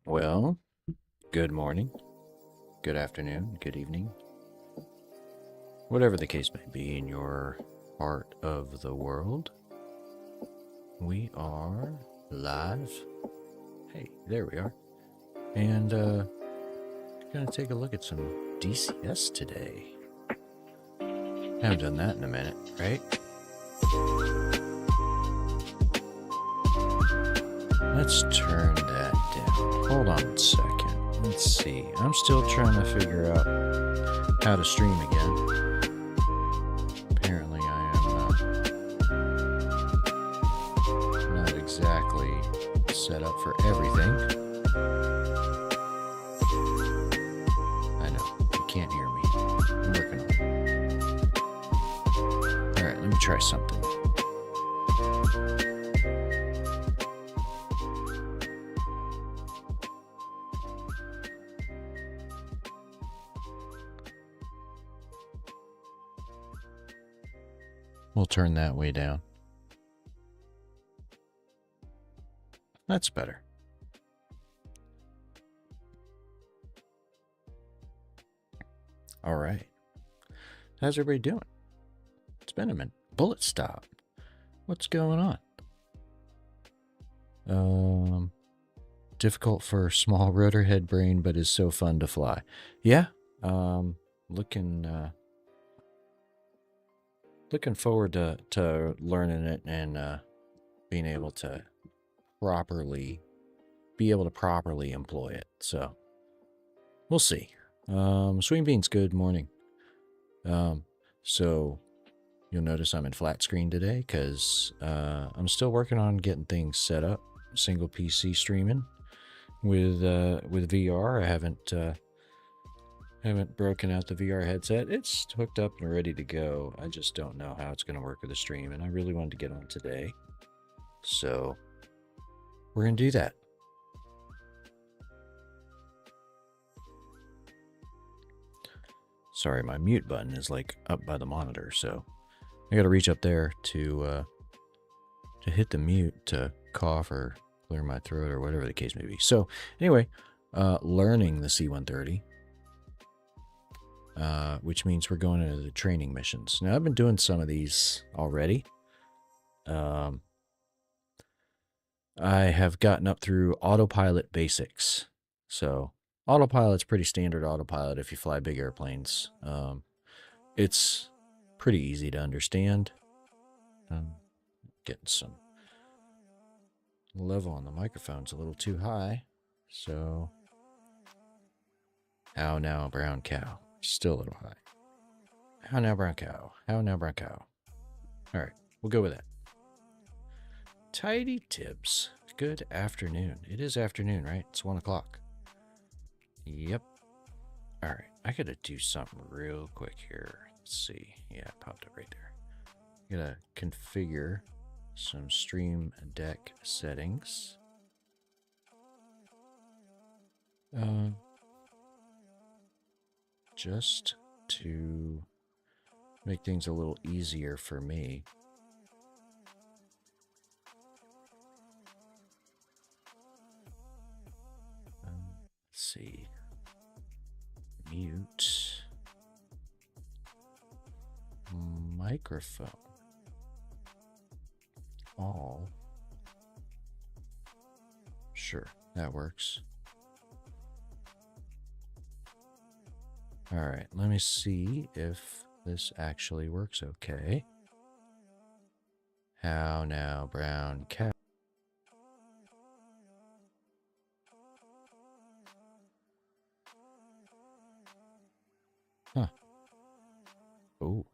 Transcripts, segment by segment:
Well, good morning, good afternoon, good evening, whatever the case may be in your part of the world. We are live. Hey, there we are. And gonna take a look at some DCS today. Haven't done that in a minute, right? Let's turn that down. Hold on a second. Let's see. I'm still trying to figure out how to stream again. Apparently I am not exactly set up for everything. I know. You can't hear me. I'm working on it. Alright, let me try something. We'll turn that way down. That's better. All right. How's everybody doing? It's been a minute. Bullet stop. What's going on? Difficult for small rotor head brain, but is so fun to fly. Yeah. Looking forward to learning it and being able to properly employ it. So we'll see. Swing Beans, good morning. So you'll notice I'm in flat screen today because I'm still working on getting things set up. Single PC streaming with VR. I haven't broken out the VR headset. It's hooked up and ready to go. I just don't know how it's going to work with the stream, and I really wanted to get on today. So we're going to do that. Sorry, my mute button is like up by the monitor, so I got to reach up there to hit the mute to cough or clear my throat or whatever the case may be. So anyway, learning the C-130. Which means we're going into the training missions. Now, I've been doing some of these already. I have gotten up through autopilot basics. So, autopilot's pretty standard autopilot if you fly big airplanes. It's pretty easy to understand. Getting some level on the microphone's a little too high. So, how now, brown cow? Still a little high. How now, brown cow? How now, brown cow? All right, we'll go with that. Tidy Tibbs. Good afternoon. It is afternoon, right? It's 1 o'clock. Yep. All right, I gotta do something real quick here. Let's see. Yeah, it popped up right there. Gotta configure some Stream Deck settings. Just to make things a little easier for me. Let's see. Mute. Microphone. All. Sure, that works. All right, let me see if this actually works okay. How now, brown cow? Huh. Oh.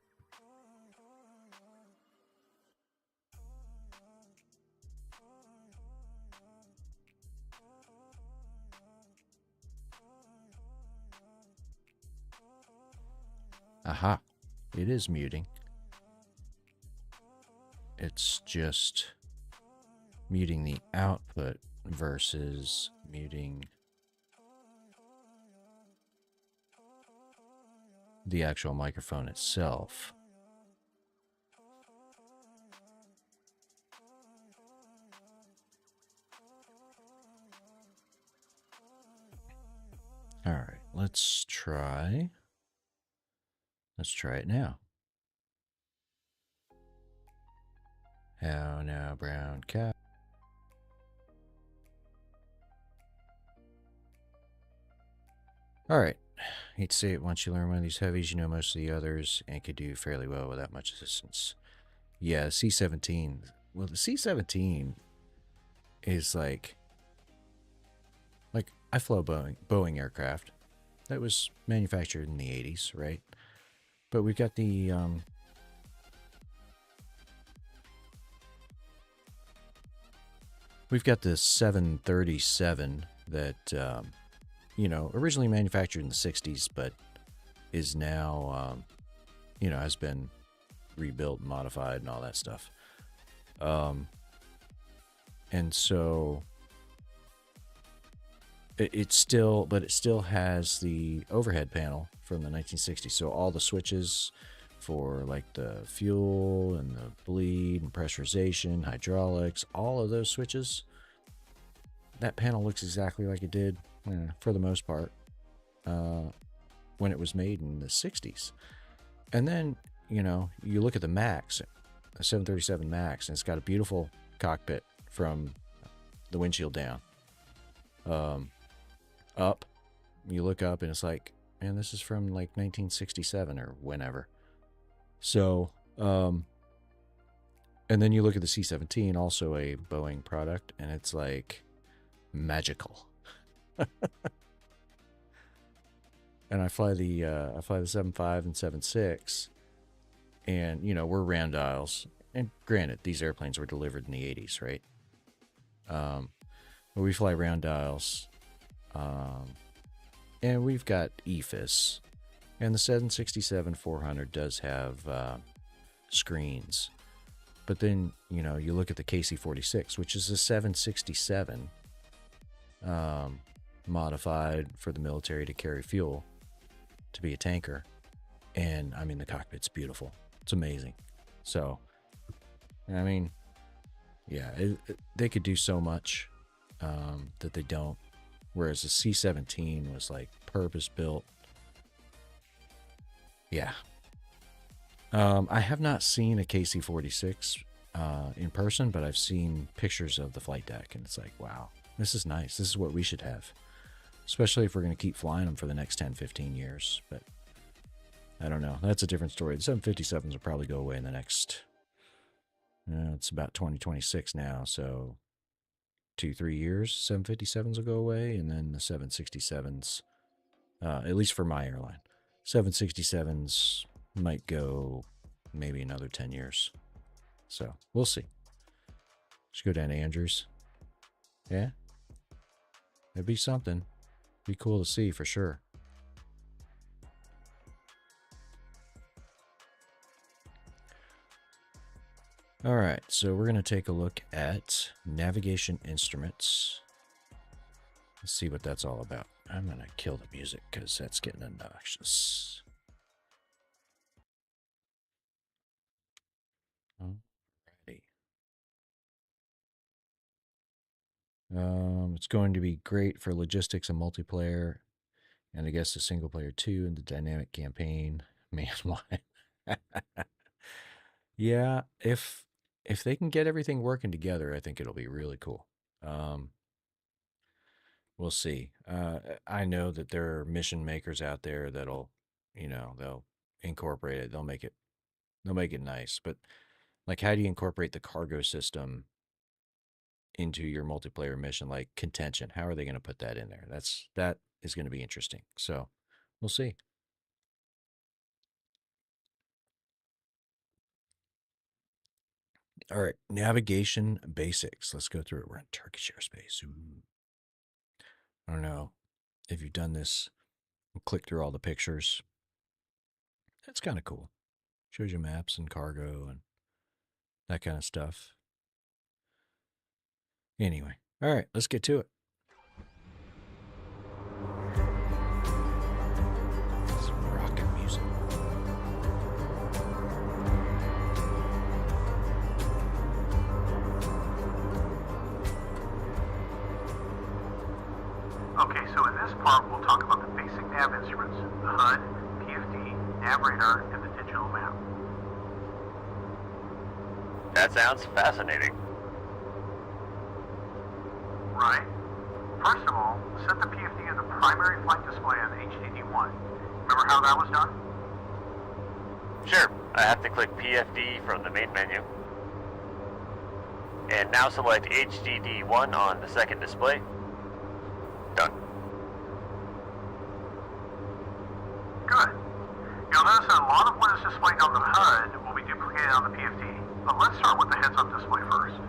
Aha. It is muting. It's just muting the output versus muting the actual microphone itself. All right, let's try it now. How now, brown cow? All right. Hate to say it, once you learn one of these heavies, you know most of the others and could do fairly well without much assistance. Yeah, C-17. Well, the C-17 is like I flew Boeing aircraft that was manufactured in the 80s, right? But we've got the we've got the 737 that you know, originally manufactured in the 60s, but is now you know, has been rebuilt, modified, and all that stuff. And so it still has the overhead panel from the 1960s. So all the switches for like the fuel and the bleed and pressurization, hydraulics, all of those switches, that panel looks exactly like it did for the most part when it was made in the 60s. And then, you know, you look at the Max, the 737 Max, and it's got a beautiful cockpit from the windshield down. Up, you look up and it's like, man, this is from like 1967 or whenever. So, and then you look at the C-17, also a Boeing product, and it's like magical. And I fly the 7.5 and 7.6, and you know, we're round dials. And granted, these airplanes were delivered in the 80s, right? But we fly round dials, and we've got EFIS, and the 767-400 does have screens. But then, you know, you look at the KC-46, which is a 767 modified for the military to carry fuel, to be a tanker. And, I mean, the cockpit's beautiful. It's amazing. So, I mean, yeah, they could do so much that they don't. Whereas the C-17 was like purpose-built. Yeah. I have not seen a KC-46 in person, but I've seen pictures of the flight deck, and it's like, wow, this is nice. This is what we should have, especially if we're going to keep flying them for the next 10, 15 years. But I don't know. That's a different story. The 757s will probably go away in the next, it's about 2026 now, so 2-3 years, 757s will go away, and then the 767s, at least for my airline, 767s might go maybe another 10 years. So we'll see. Just go down to Andrews. Yeah, it'd be something. Be cool to see for sure. All right, so we're going to take a look at navigation instruments. Let's see what that's all about. I'm going to kill the music because that's getting obnoxious. Alrighty. It's going to be great for logistics and multiplayer, and I guess a single player too in the dynamic campaign. Man, why? Yeah, if they can get everything working together, I think it'll be really cool. We'll see. I know that there are mission makers out there that'll, you know, they'll incorporate it. They'll make it nice. But like, how do you incorporate the cargo system into your multiplayer mission, like contention? How are they going to put that in there? That is going to be interesting. So we'll see. All right, navigation basics. Let's go through it. We're in Turkish airspace. Ooh. I don't know if you've done this. Click through all the pictures. That's kind of cool. Shows you maps and cargo and that kind of stuff. Anyway, all right, let's get to it. Some rocket music. Okay, so in this part, we'll talk about the nav instruments: the HUD, PFD, nav radar, and the digital map. That sounds fascinating. Right. First of all, set the PFD in the primary flight display on HDD1. Remember how that was done? Sure, I have to click PFD from the main menu. And now select HDD1 on the second display. Done. Good. You'll notice that a lot of what is displayed on the HUD will be duplicated on the PFD. But let's start with the heads-up display first.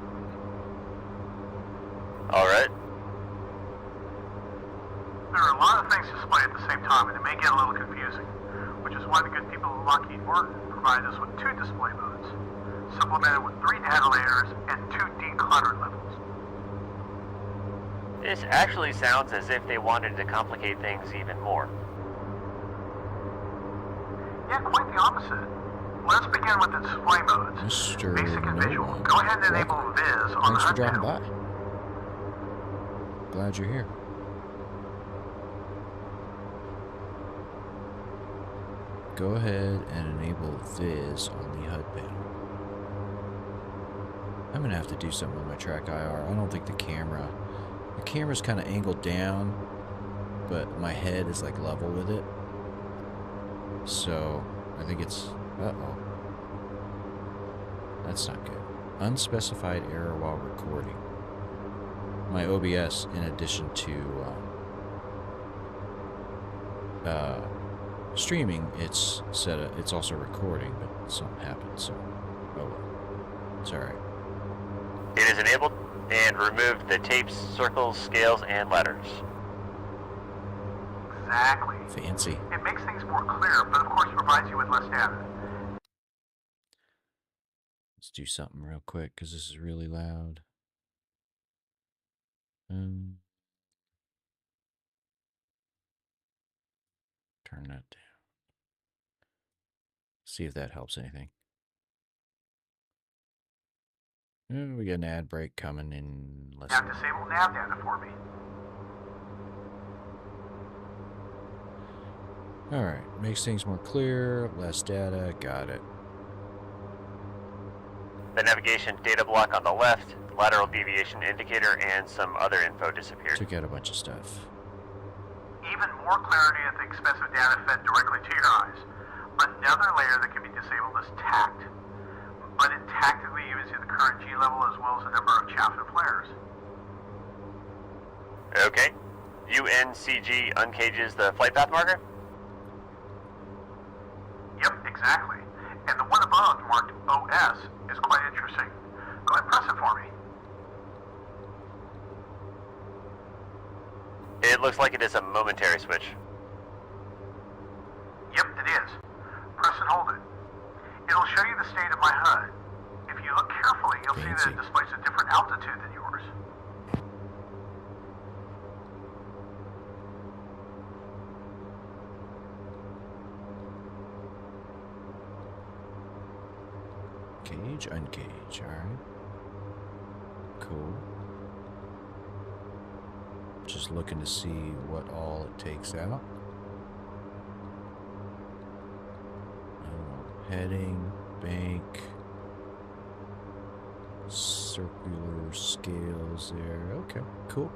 Alright. There are a lot of things displayed at the same time, and it may get a little confusing, which is why the good people at Lockheed Martin provided us with 2 display modes, supplemented with 3 data layers and 2 decluttered levels. This actually sounds as if they wanted to complicate things even more. Yeah, quite the opposite. Let's begin with the display modes. Mr. Basic and No visual. One. Go ahead and enable Welcome. Viz on Thanks the for HUD dropping panel. by. Glad you're here. Go ahead and enable Viz on the HUD panel. I'm gonna have to do something with my track IR. I don't think the camera's kind of angled down, but my head is like level with it. So I think it's, uh-oh. That's not good. Unspecified error while recording. My OBS, in addition to streaming, it's also recording, but something happened, so oh well. It's alright. It is enabled and removed the tapes, circles, scales, and letters. Exactly. Fancy. It makes things more clear, but of course provides you with less data. Let's do something real quick, because this is really loud. Turn that down. See if that helps anything. We got an ad break coming in less Now than... disable nav data for me. Alright, makes things more clear, less data, got it. The navigation data block on the left, lateral deviation indicator, and some other info disappeared. Took out a bunch of stuff. Even more clarity at the expense of data fed directly to your eyes. Another layer that can be disabled is tact, but it tactically gives you the current G level as well as the number of chaff and flares. Okay. UNCG uncages the flight path marker? Yep, exactly. And the one above, marked OS, is quite interesting. Go ahead and press it for me. It looks like it is a momentary switch. Yep, it is. Press and hold it. It'll show you the state of my HUD. If you look carefully, you'll see that it displays a different altitude than yours. Cage, uncage, alright. Cool. Just looking to see what all it takes out. Heading, bank, circular scales there. Okay, cool.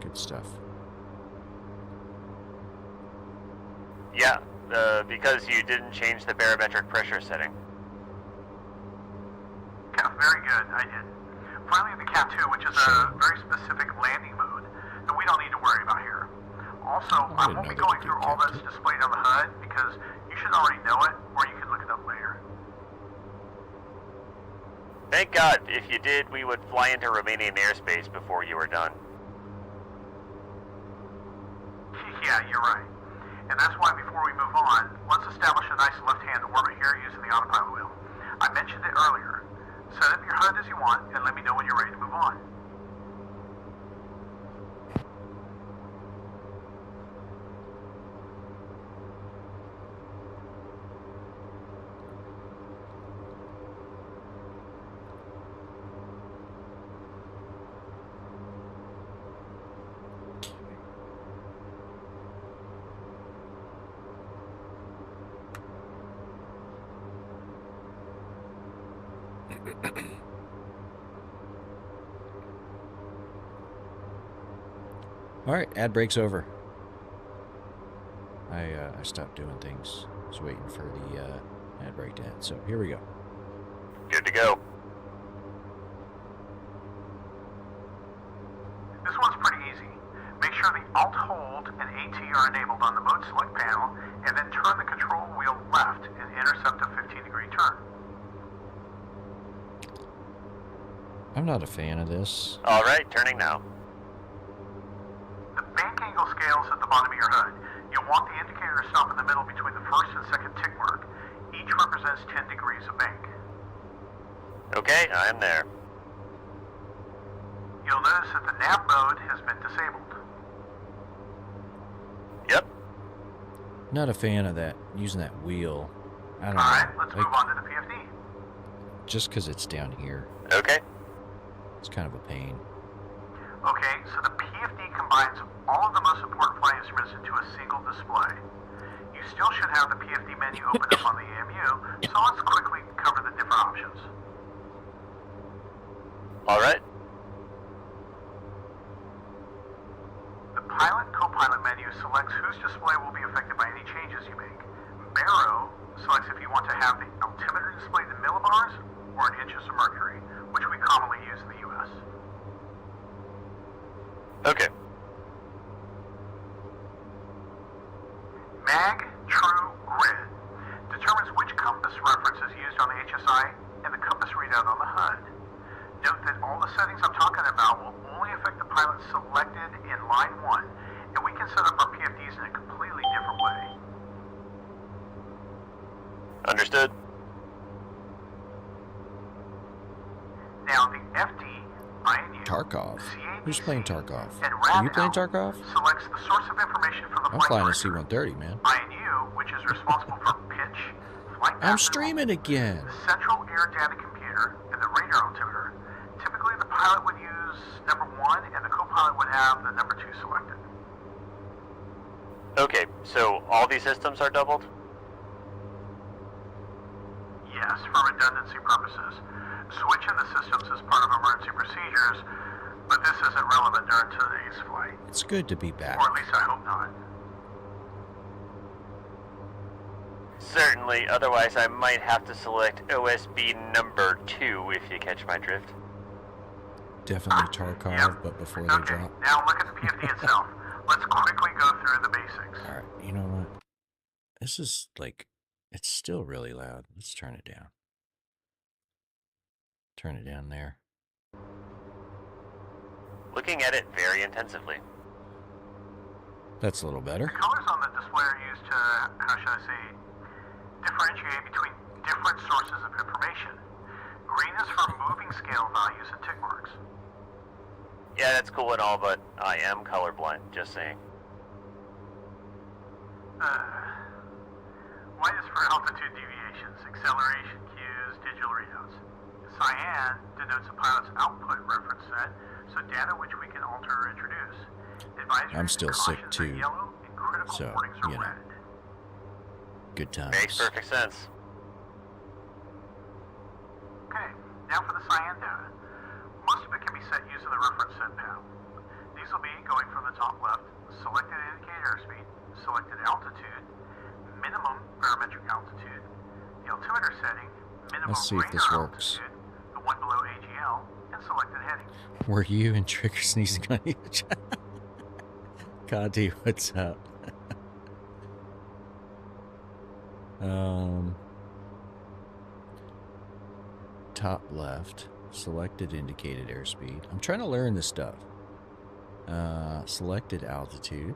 Good stuff. Yeah, because you didn't change the barometric pressure setting. Yeah, very good, I did. Finally, the Cat 2, which is a very specific landing mode that we don't need to worry about here. Also, I won't be going through all that's displayed on the HUD because you should already know it, or you can look it up later. Thank God, if you did, we would fly into Romanian airspace before you were done. Yeah, you're right. And that's why before we move on, let's establish a nice left-hand orbit here using the autopilot wheel. I mentioned it earlier. Set up your HUD as you want and let me know when you're ready to move on. All right, ad break's over. I stopped doing things. I was waiting for the ad break to end. So here we go. Good to go. This one's pretty easy. Make sure the Alt Hold and AT are enabled on the mode select panel, and then turn the control wheel left and intercept a 15-degree turn. I'm not a fan of this. All right, turning now. The bank angle scale is at the bottom of your HUD. You'll want the indicator to stop in the middle between the first and second tick mark. Each represents 10 degrees of bank. Okay, I'm there. You'll notice that the nav mode has been disabled. Yep. Not a fan of that, using that wheel. I don't know. Alright, let's like, move on to the PFD. just because it's down here, Okay. it's kind of a pain. Okay, so the PFD combines all of the most important flight instruments into a single display. You still should have the PFD menu open up on the EMU, so let's quickly cover the different options. All right. The pilot co-pilot menu selects whose display will be affected by any changes you make. Barrow selects if you want to have the altimeter displayed in millibars or in inches of mercury, which we commonly use in the US. Okay. Mag True Grid determines which compass reference is used on the HSI and the compass readout on the HUD. Note that all the settings I'm talking about will only affect the pilot selected in line 1, and we can set up our PFDs in a completely different way. Understood. Now the FD, INU, Tarkov. CABC, Who's playing Tarkov? and Are you playing RADAL Tarkov? selects the source of information from the I'm flight flying a director. C-130, man. INU, which is responsible for pitch, flight I'm path streaming again. the central air data computer, and the radar altimeter. Typically, the pilot would use number 1, and the co-pilot would have the number 2 selected. Okay, so all these systems are doubled? Yes, for redundancy purposes. Switching the systems is part of emergency procedures, but this isn't relevant during today's flight. It's good to be back. Or at least I hope not. Certainly, otherwise I might have to select OSB number 2 if you catch my drift. Definitely Tarkov, Yep. but before they Okay, drop. now look at the PFD itself. Let's quickly go through the basics. All right, you know what? This is like, it's still really loud. Let's turn it down. Turn it down there. Looking at it very intensively. That's a little better. The colors on the display are used to, how should I say, differentiate between different sources of information. Green is for moving scale values and tick marks. Yeah, that's cool and all, but I am colorblind, just saying. White is for altitude deviations, acceleration cues, digital readouts. Cyan denotes a pilot's output reference set, so data which we can alter or introduce. Advisories I'm still and sick cautions are too, yellow, and critical so, warnings are you know. red. Good times. Makes perfect sense. Okay, now for the cyan data. Most of it can be set using the reference set panel. These will be going from the top left, selected indicator airspeed, selected altitude, minimum barometric altitude, the altimeter setting, minimum Let's see if this radar works. altitude, the one below AGL, and selected heading. Were you and Trigger sneezing on each other? Conti, what's up? Top left, selected indicated airspeed. I'm trying to learn this stuff. Selected altitude,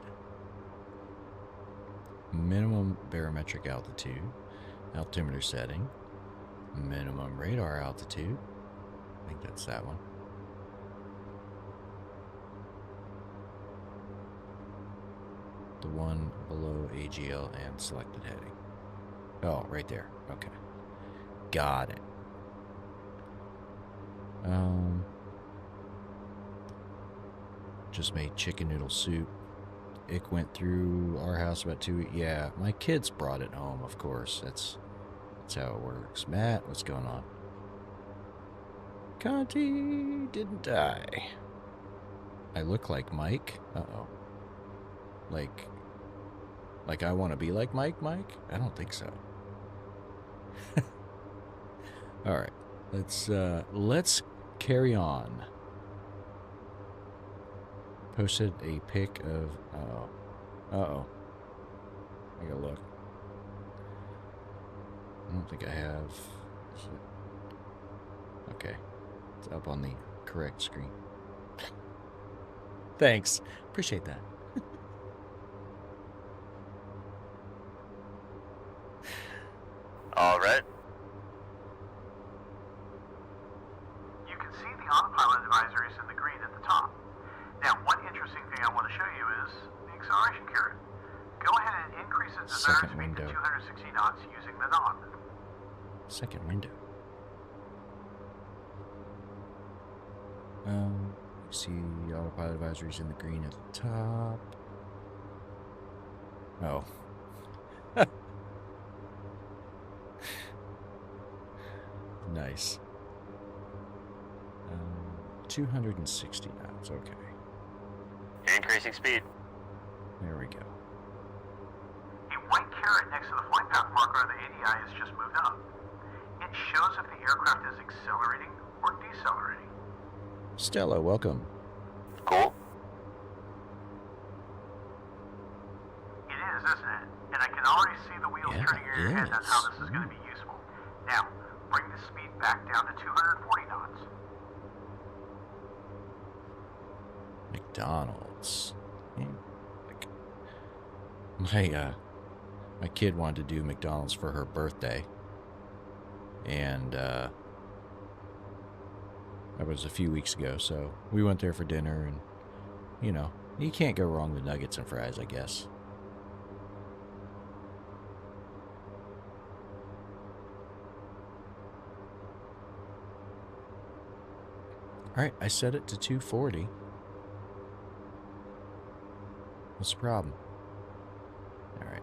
minimum barometric altitude, altimeter setting, minimum radar altitude. I think that's that one. The one below AGL and selected heading. Oh, right there. Okay. Got it. Just made chicken noodle soup. It went through our house about 2 weeks. Yeah, my kids brought it home, of course. That's how it works. Matt, what's going on? Conti didn't die. I look like Mike? Uh-oh. Like I want to be like Mike? I don't think so. All right. Let's carry on. Posted a pic of... Uh-oh. I gotta look. I don't think I have... Okay. It's up on the correct screen. Thanks. Appreciate that. All right. You can see the autopilot advisories in the green at the top. Now, one interesting thing I want to show you is the acceleration carrot. Go ahead and increase its desired speed to 260 knots using the knob. Second window. You see autopilot advisories in the green at the top. Oh. Nice. 260 knots, okay. Increasing speed. There we go. A white caret next to the flight path marker on the ADI has just moved up. It shows if the aircraft is accelerating or decelerating. Stella, welcome. Cool. It is, isn't it? And I can already see the wheels turning in your head. That's how this is going to be useful. Now, bring the speed back down to 240 knots. McDonald's. My kid wanted to do McDonald's for her birthday. And that was a few weeks ago, so we went there for dinner, and you know, you can't go wrong with nuggets and fries, I guess. Alright, I set it to 240. What's the problem? Alright.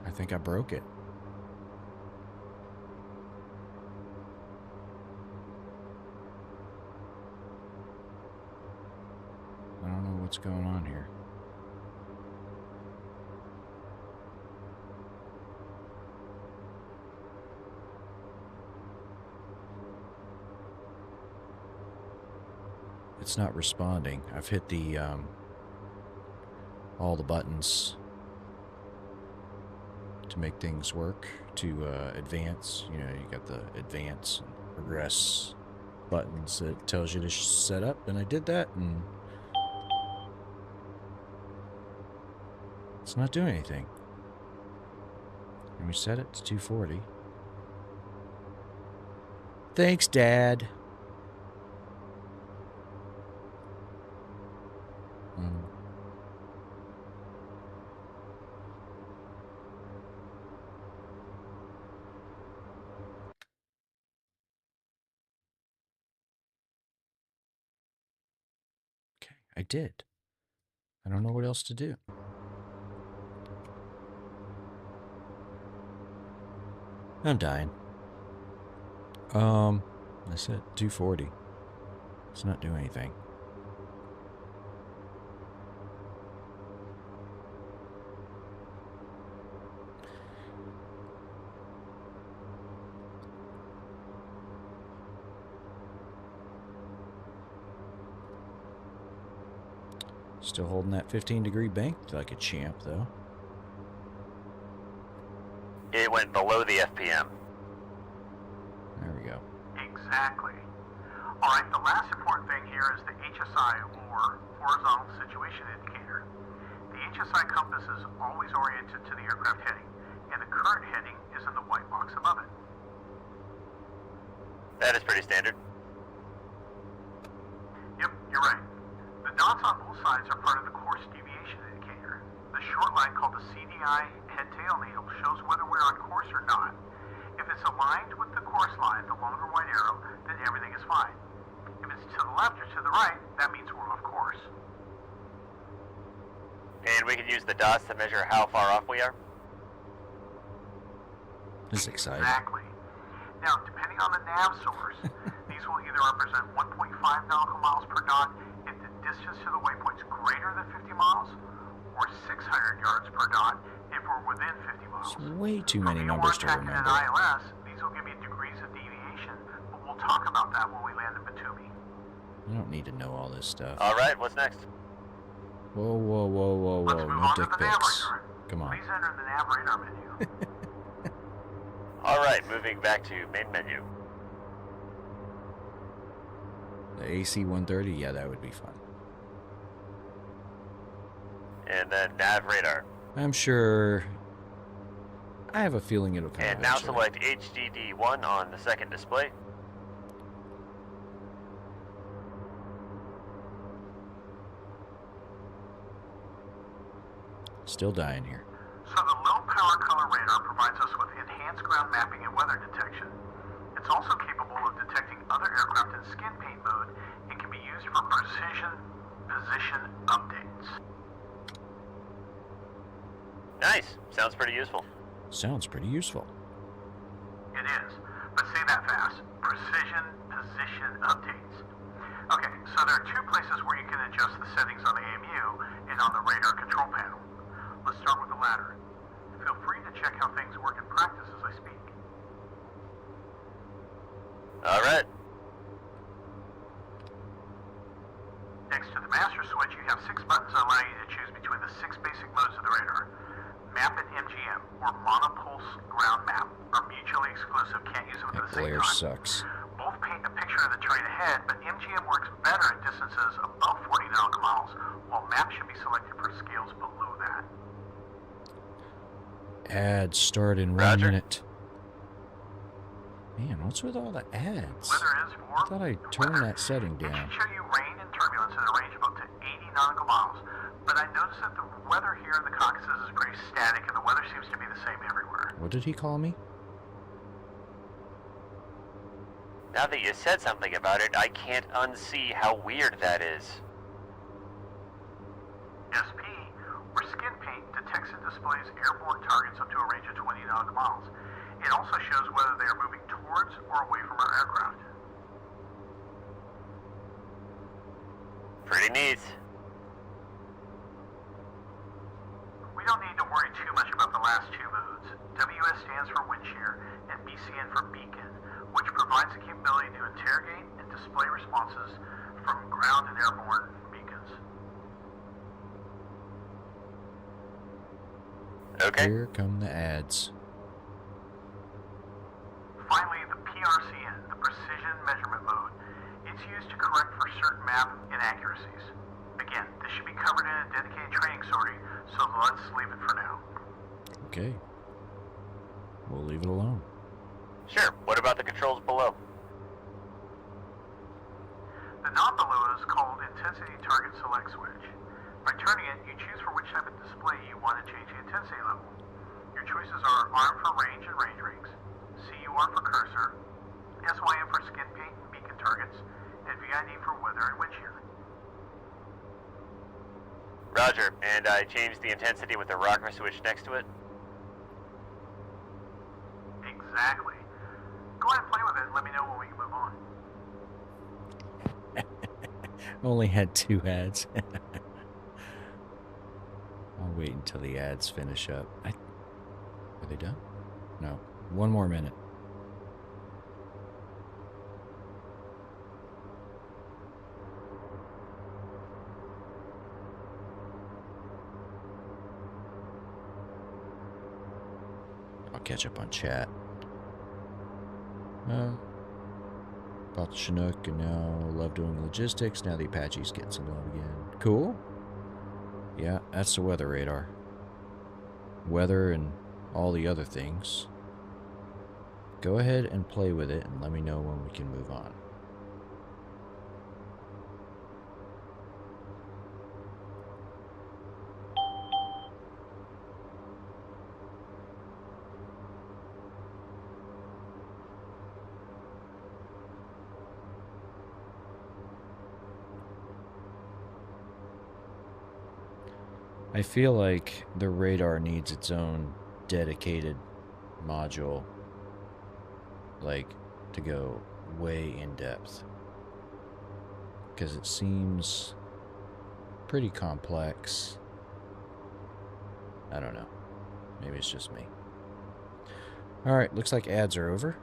I think I broke it. I don't know what's going on here. It's not responding. I've hit the all the buttons to make things work, to advance. You know, you got the advance and progress buttons that tells you to set up, and I did that, and it's not doing anything. And we set it to 240. Thanks, Dad. I did. I don't know what else to do. I'm dying. I said 240. It's not doing anything. Still holding that 15-degree bank like a champ, though. It went below the FPM. There we go. Exactly. All right, the last important thing here is the HSI, or Horizontal Situation Indicator. The HSI compass is always oriented to the aircraft heading, and the current heading is in the white box above it. That is pretty standard. Yep, you're right. The dots on both sides are part of the course deviation indicator. The short line called the CDI head-tail needle shows whether we're on course or not. If it's aligned with the course line, the longer white arrow, then everything is fine. If If it's to the left or to the right, that means we're off course. And we can use the dots to measure how far off we are? This is exciting. Exactly. Now, depending on the nav source, these will either represent 1.5 nautical miles per dot if the distance to the waypoint is greater than 50 miles, or 600 yards per dot if we're within 50 miles. It's way too many For numbers to VOR tracking remember. and ILS, these will give you degrees of deviation, but we'll talk about that when we land in Batumi. I don't need to know all this stuff. Alright, what's next? Whoa, whoa, whoa, whoa, Let's whoa. move No on to dick the nav pics. radar. Come on. Please enter the nav radar menu. Alright, moving back to main menu. The C-130? Yeah, that would be fun. And then nav radar. I'm sure... I have a feeling it'll come And now eventually. select HDD1 on the second display. Still dying here. So the low power color radar provides us with enhanced ground mapping and weather detection. It's also capable of detecting other aircraft in skin paint mode and can be used for precision position updates. Nice. Sounds pretty useful. Sounds pretty useful. It is, but say that fast. Precision position updates. Okay, so there are two places where you can adjust the settings on the AMU and on the radar control panel. Let's start with the latter. Feel free to check how things work in practice as I speak. Alright. Next to the master switch, you have 6 buttons that allow you to choose between the 6 basic modes of the radar. Map and MGM, or monopulse ground map, are mutually exclusive, can't use them at That the same glare time. sucks. Both paint a picture of the terrain ahead, but MGM works better at distances above 40 nautical miles, while map should be selected for scales below that. Ads start in 1 Roger. minute. Man, what's with all the ads? Weather is for... I thought I turned weather. that setting It down. should show you rain and turbulence at a range of up to 80 nautical miles, but I noticed that the weather here in the Caucasus is pretty static, and the weather seems to be the same everywhere. What did he call me? Now that you said something about it, I can't unsee how weird that is. SP, or skin paint, detects and displays airborne targets up to a range of 20 nautical miles. It also shows whether they are moving towards or away from our aircraft. Pretty neat. We don't need to worry too much about the last two modes. WS stands for wind shear and BCN for beacon, which provides the capability to interrogate and display responses from ground and airborne beacons. Okay. Here come the ads. Finally, the PRCN, the precision measurement mode. It's used to correct for certain map inaccuracies. Again, this should be covered in a dedicated training sortie, so let's leave it for now. Okay. We'll leave it alone. Sure. What about the controls below? The knob below is called Intensity Target Select Switch. By turning it, you choose for which type of display you want to change the intensity level. Your choices are ARM for range and range rings, CUR for cursor, SYM for skin paint and beacon targets, and VID for weather and wind shear. Roger. And I changed the intensity with the rocker switch next to it. Exactly. Go ahead and play with it and let me know when we can move on. Only had 2 ads. I'll wait until the ads finish up. Are they done? No. 1 more minute. I'll catch up on chat. Bought the Chinook and now love doing logistics. Now the Apache's getting some love again. Cool. Yeah, that's the weather radar. Weather and all the other things. Go ahead and play with it and let me know when we can move on. I feel like the radar needs its own dedicated module, like, to go way in depth. Because it seems pretty complex. I don't know. Maybe it's just me. Alright, looks like ads are over.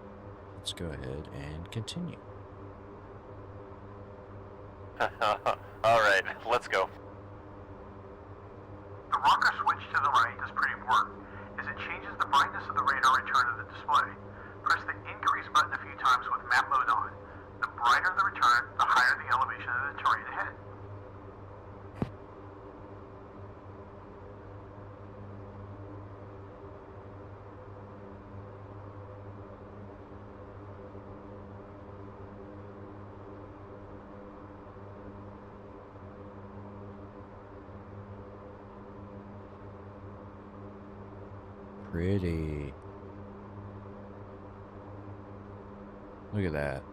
Let's go ahead and continue. Alright, let's go. The rocker switch to the right does pretty important, as it changes the brightness of the radar return of the display. Press the increase button a few times with map mode on. The brighter the return, the higher the elevation of the terrain ahead. Pretty. Look at that.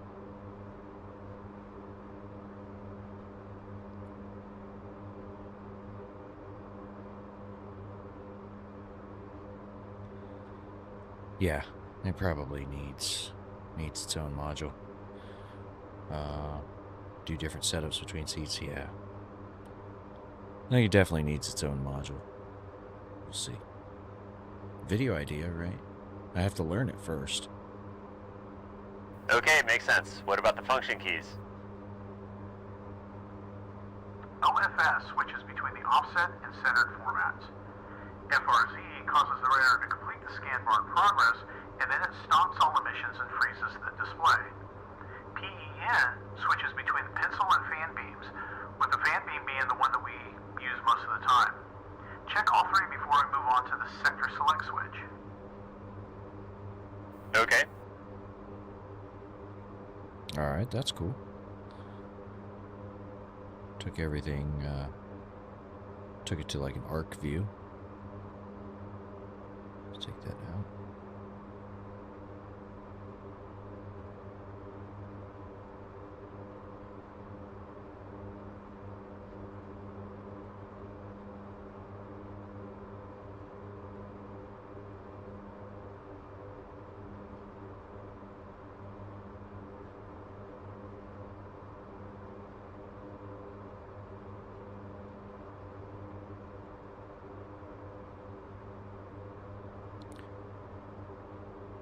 Yeah, it probably needs its own module. Do different setups between seats, yeah. I think it definitely needs its own module. We'll see. Video idea, right? I have to learn it first. Okay, makes sense. What about the function keys? OFS switches between the offset and centered formats. FRZ causes the radar to complete the scan bar in progress, and then it stops all emissions and freezes the display. PEN switches between the pencil and fan beams, with the fan beam being the one that we use most of the time. Check all three before we move on to the sector select switch. Okay. Alright, that's cool. Took everything, took it to like an arc view. Let's take that out.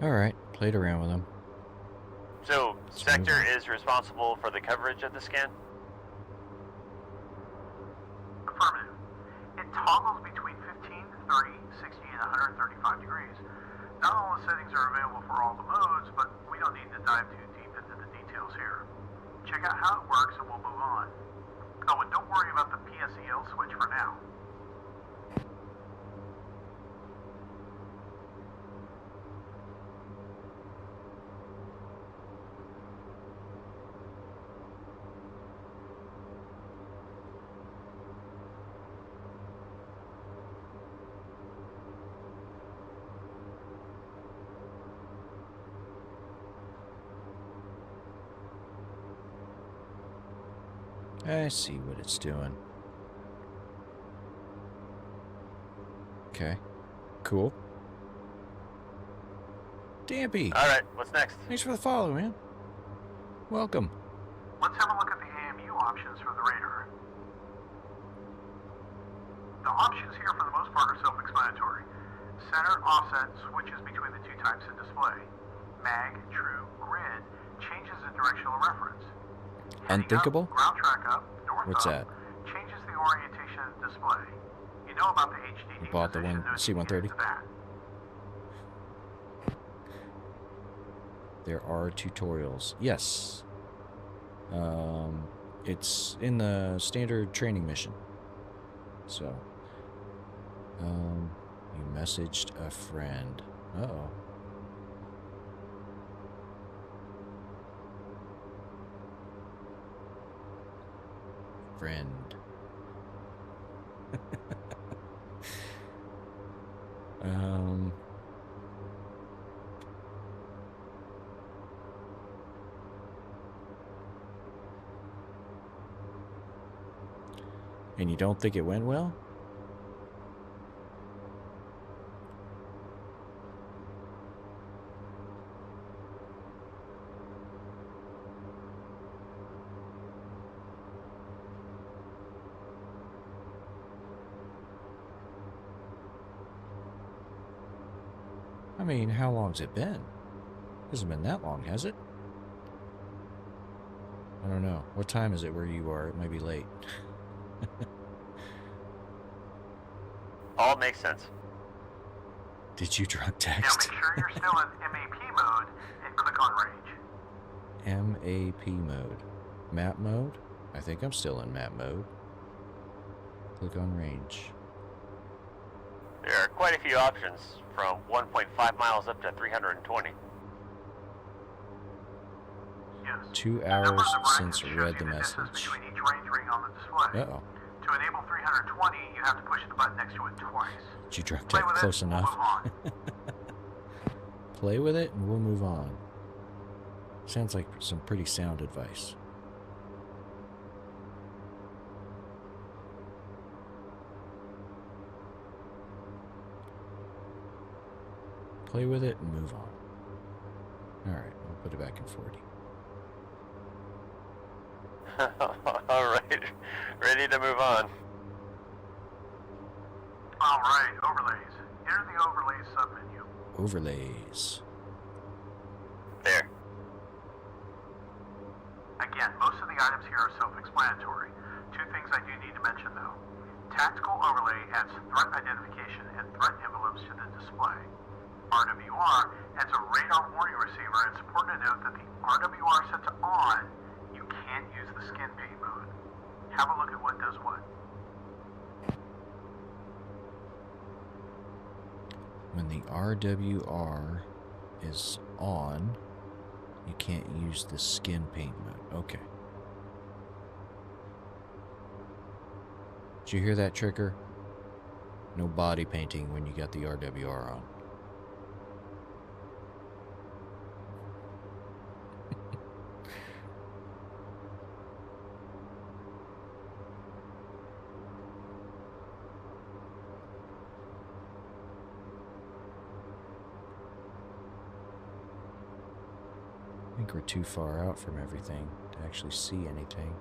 Alright, played around with them. So, sector is responsible for the coverage of the scan? Affirmative. It toggles between 15, 30, 60, and 135 degrees. Not all the settings are available for all the modes, but we don't need to dive too deep into the details here. Check out how it works and we'll move on. Oh, and don't worry about the PSEL switch for now. I see what it's doing. Okay. Cool. Dampy! Alright, what's next? Thanks for the follow, man. Welcome. Let's have a look at the AMU options for the radar. The options here for the most part are self-explanatory. Center offset switches between the two types of display. Mag, true, grid changes the directional reference. Unthinkable? Up, ground track up, north What's up, that? changes the orientation of the display. You know about the HDD You bought the position, one no need to get C-130? into that. There are tutorials. Yes. It's in the standard training mission. So, you messaged a friend. Uh-oh. Friend. And you don't think it went well? I mean, how long's it been? Hasn't been that long, has it? I don't know. What time is it where you are? It might be late. All makes sense. Did you drop Now text? make sure you're still in MAP mode and click on range. MAP mode. Map mode? I think I'm still in map mode. Click on range. There are quite a few options, from 1.5 miles up to 320. Yes. 2 The number on hours the right since shows read you the distance message. between each range ring on the display. Uh-oh. To enable 320, you have to push the button next to it twice. Did you drop Play text with close it, we'll enough? move on. Play with it and we'll move on. Sounds like some pretty sound advice. Play with it and move on. Alright, we'll put it back in 40. Alright, ready to move on. Alright, overlays. Enter the overlays submenu. Overlays. There. Again, most of the items here are self-explanatory. Two things I do need to mention though. Tactical overlay adds threat identification and threat envelopes to the display. RWR adds a radar warning receiver, and it's important to note that the RWR set to on, you can't use the skin paint mode. Have a look at what does what. When the RWR is on, you can't use the skin paint mode. Okay. Did you hear that, Trigger? No body painting when you got the RWR on. I think we're too far out from everything to actually see anything.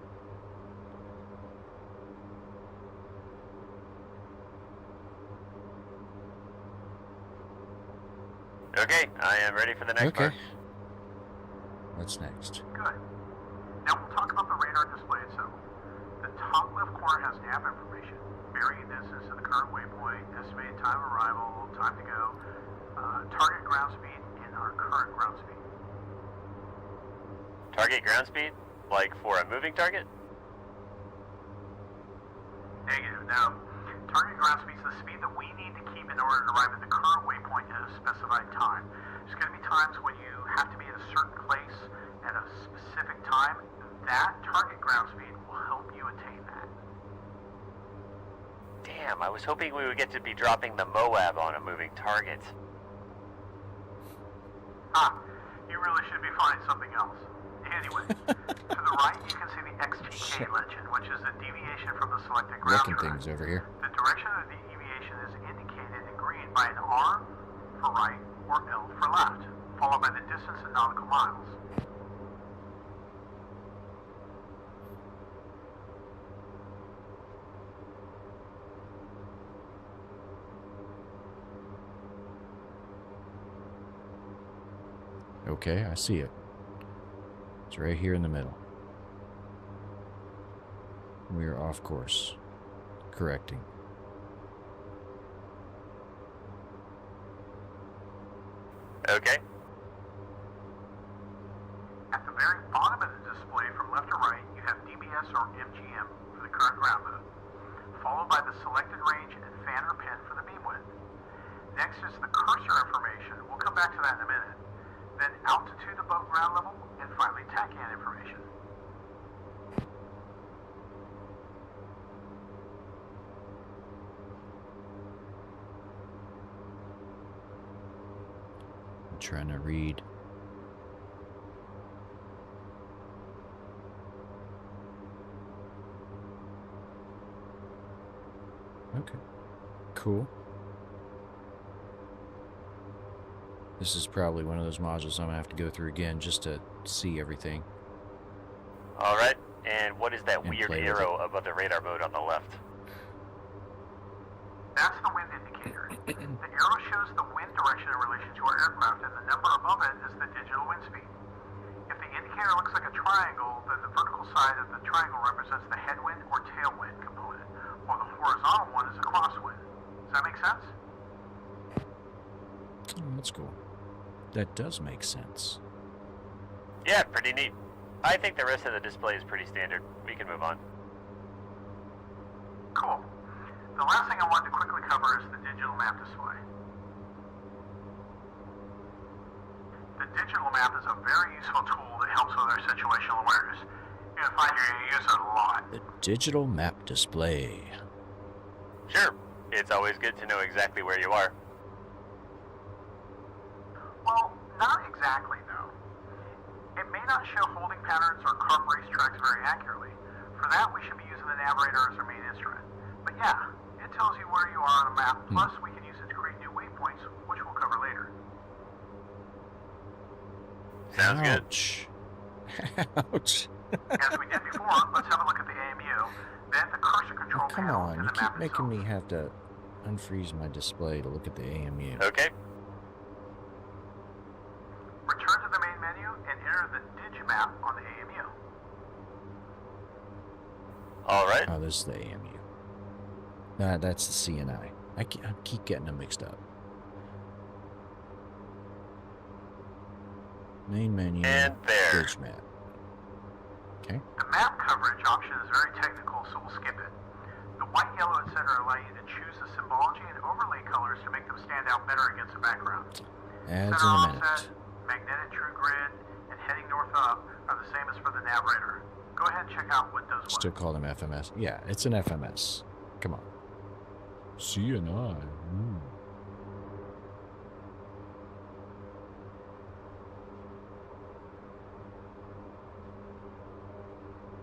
Okay, I am ready for the next part. What's next? Good. Now we'll talk about the radar display itself. The top left corner has nav information, bearing and distance to the current waypoint, estimated time of arrival, time to go, target ground speed, and our current ground speed. Target ground speed? Like for a moving target? Negative. Now, target ground speed is the speed that we need to keep in order to arrive at the current waypoint at a specified time. There's going to be times when you have to be at a certain place at a specific time. That target ground speed will help you attain that. Damn, I was hoping we would get to be dropping the Moab on a moving target. You really should be finding something else. Anyways, to the right you can see the XTK legend, which is a deviation from the selected ground Looking track. things over here. The direction of the deviation is indicated in green by an R for right or L for left, followed by the distance in nautical miles. Okay, I see it. It's right here in the middle. We are off course. Correcting. Okay. At the very bottom of the display from left to right, you have DBS or MGM for the current ground mode, followed by the selected range and fan or pin for the beam width. Next is the cursor information. We'll come back to that in a minute. Then altitude above ground level, and finally TACAN information. I'm trying to read. Okay. Cool. This is probably one of those modules I'm going to have to go through again just to see everything. Alright, and what is that And weird play with arrow above the radar mode on the left? That's the wind indicator. The arrow shows the wind direction in relation to our aircraft, and the number above it is the digital wind speed. If the indicator looks like a triangle, then the vertical side of the triangle represents the headwind or tailwind component, while the horizontal one is a crosswind. Does that make sense? Oh, that's cool. That does make sense. Yeah, pretty neat. I think the rest of the display is pretty standard. We can move on. Cool. The last thing I wanted to quickly cover is the digital map display. The digital map is a very useful tool that helps with our situational awareness. You're going to find you're going to use it a lot. The digital map display. Sure. It's always good to know exactly where you are. Well, not exactly, though. It may not show holding patterns or kart racetracks very accurately. For that, we should be using the navigator as our main instrument. But yeah, it tells you where you are on a map, plus we can use it to create new waypoints, which we'll cover later. Sounds good. Ouch. Ouch. As we did before, let's have a look at the AMU, then the cursor control Come panel, on, and you the keep map making itself. me have to unfreeze my display to look at the AMU. Okay. Return to the main menu and enter the digimap on the AMU. All right. Oh, this is the AMU. That's the CNI. I keep getting them mixed up. Main menu. And there. Bridge map. Okay. The map coverage option is very technical, so we'll skip it. The white, yellow, etc. allow you to choose the symbology and overlay colors to make them stand out better against the background. Ads in Center a minute. offset, magnetic true grid, and heading north up are the same as for the navigator. Go ahead and check out what does what. Still call them FMS. Yeah, it's an FMS. Come on. CNI.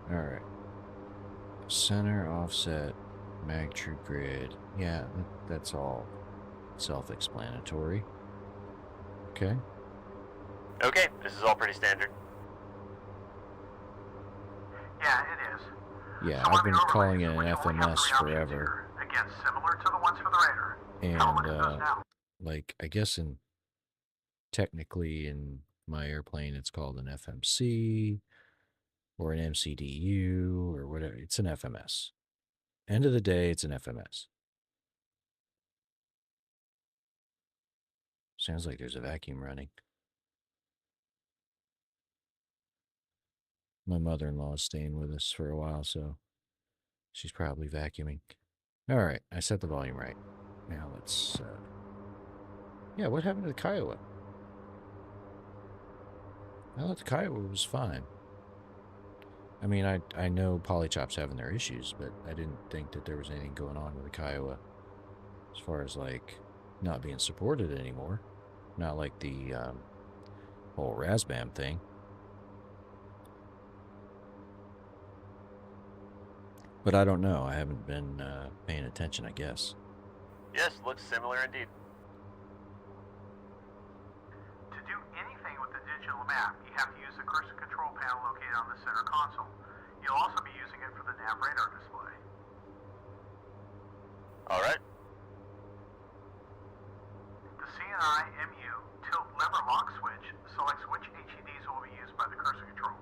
All right. Center, offset, mag true grid. Yeah, that's all self-explanatory. Okay. Okay, this is all pretty standard. Yeah, it is. Yeah, So I've on the been calling it overlays, an we only have FMS 3 options forever. here. Again, similar to the ones for the radar. Tell 'em what it does And now. like I guess technically in my airplane it's called an FMC or an MCDU or whatever. It's an FMS. End of the day, it's an FMS. Sounds like there's a vacuum running. My mother-in-law is staying with us for a while, so she's probably vacuuming. All right, I set the volume right. Now let's... yeah, what happened to the Kiowa? I thought the Kiowa was fine. I mean, I know Polychop's having their issues, but I didn't think that there was anything going on with the Kiowa as far as, like, not being supported anymore. Not like the whole Razbam thing. But I don't know. I haven't been paying attention, I guess. Yes, looks similar indeed. To do anything with the digital map, you have to use the cursor control panel located on the center console. You'll also be using it for the nav radar display. All right. The CNI MU tilt lever lock switch selects which HEDs will be used by the cursor control.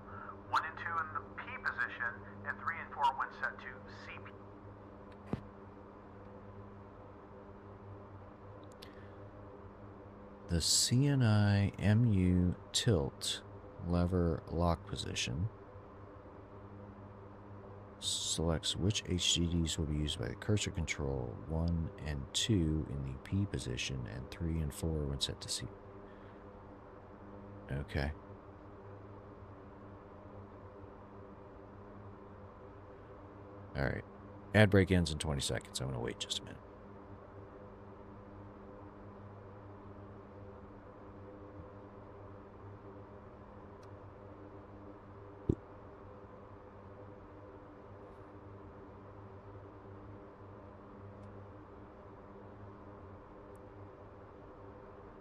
1 and 2 in the P position, and 3 and 4 when set to CP. The CNI MU tilt lever lock position selects which HDDs will be used by the cursor control. 1 and 2 in the P position and 3 and 4 when set to C. Okay. All right. Ad break ends in 20 seconds. I'm going to wait just a minute.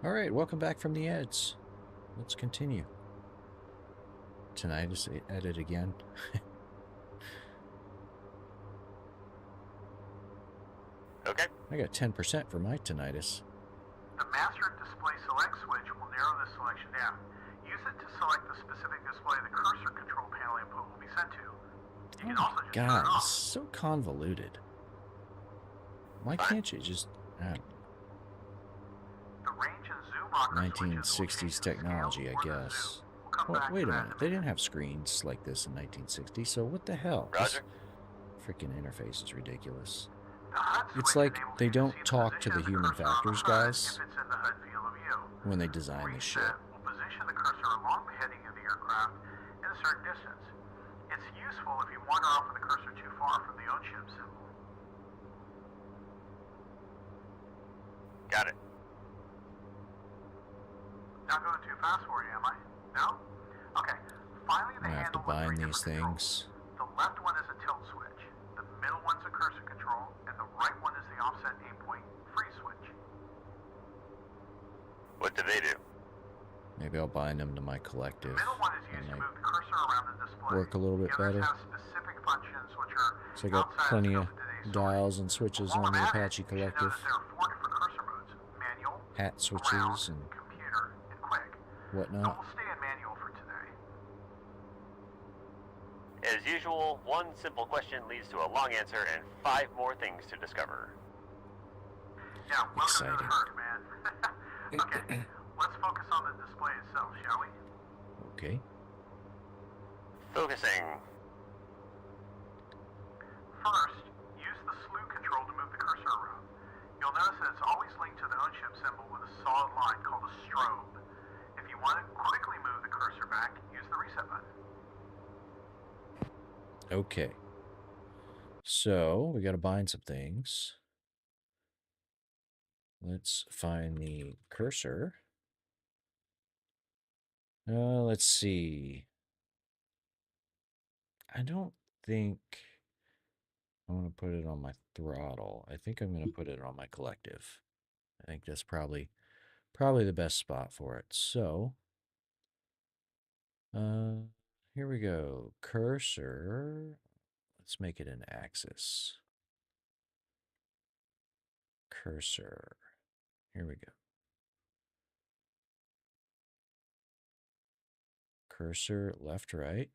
All right, welcome back from the ads. Let's continue. Tonight is edit again. Okay. I got 10% for my tinnitus. The master display select switch will narrow this selection down. Use it to select the specific display the cursor control panel input will be sent to. You can also just turn God, it off. it's so convoluted. Why can't you just... I don't know. The range and zoom rocker switches will 1960s change the technology, scale I or the guess. zoom. We'll come Well, back wait to a that minute. in They a didn't minute. have screens like this in 1960, so what the hell? Roger. This freaking interface is ridiculous. The HUD It's switch like enables they you to don't see the talk to position the of the human cursor on the factors HUD guys if it's in the HUD field of view. when they design this shit. Reset will position the cursor along the heading of the aircraft at a certain distance. It's useful if you wander off with the cursor too far from the ownership symbol. Got it. Not going too fast for you, am I? No? Okay. Finally, the I have to handle with bind three these different things. controls. The left one is a tilt switch. The middle one's a cursor control, and the right one is the offset aim point free switch. What do they do? Maybe I'll bind them to my collective. The middle one is That used to might move the cursor around the display. work a little bit The others better. have specific functions which are So I got outside plenty the of scope today's story. dials and switches While on the I'm at it, Apache you should collective. notice there are 4 different cursor modes: manual, Hat ground, switches and computer, and quick. And whatnot. we'll stay in manual for today. As usual, one simple question leads to a long answer and 5 more things to discover. Yeah, welcome Exciting. to the herd, man. Okay, let's focus on the display itself, shall we? Okay. Focusing. First, use the slew control to move the cursor around. You'll notice that it's always linked to the ownership symbol with a solid line called a strobe. If you want to quickly move the cursor back, use the reset button. Okay. So we got to bind some things. Let's find the cursor. Let's see. I don't think I'm going to put it on my throttle. I think I'm going to put it on my collective. I think that's probably the best spot for it. So, here we go. Cursor. Let's make it an axis. Cursor. Here we go. Cursor left, right.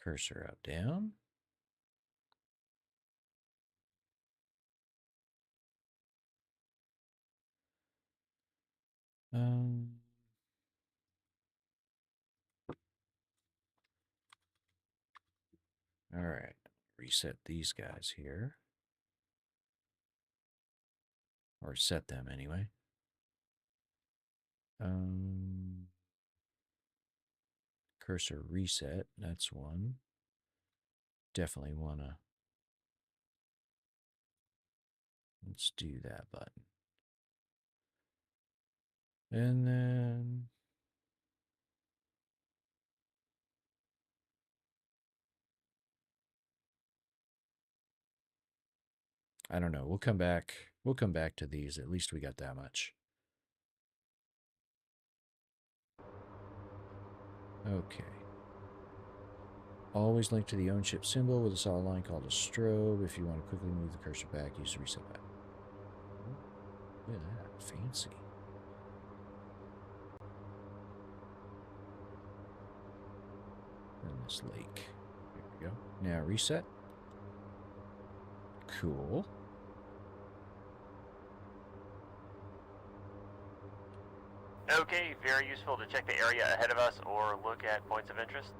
Cursor up, down. All right. Reset these guys here. Or set them anyway. Cursor reset. That's one. Definitely want to. Let's do that button. And then I don't know. We'll come back. We'll come back to these. At least we got that much. Okay. Always link to the ownership symbol with a solid line called a strobe. If you want to quickly move the cursor back, use the reset button. Look at that. Fancy. And this lake. Here we go. Now reset. Cool. Okay, very useful to check the area ahead of us or look at points of interest.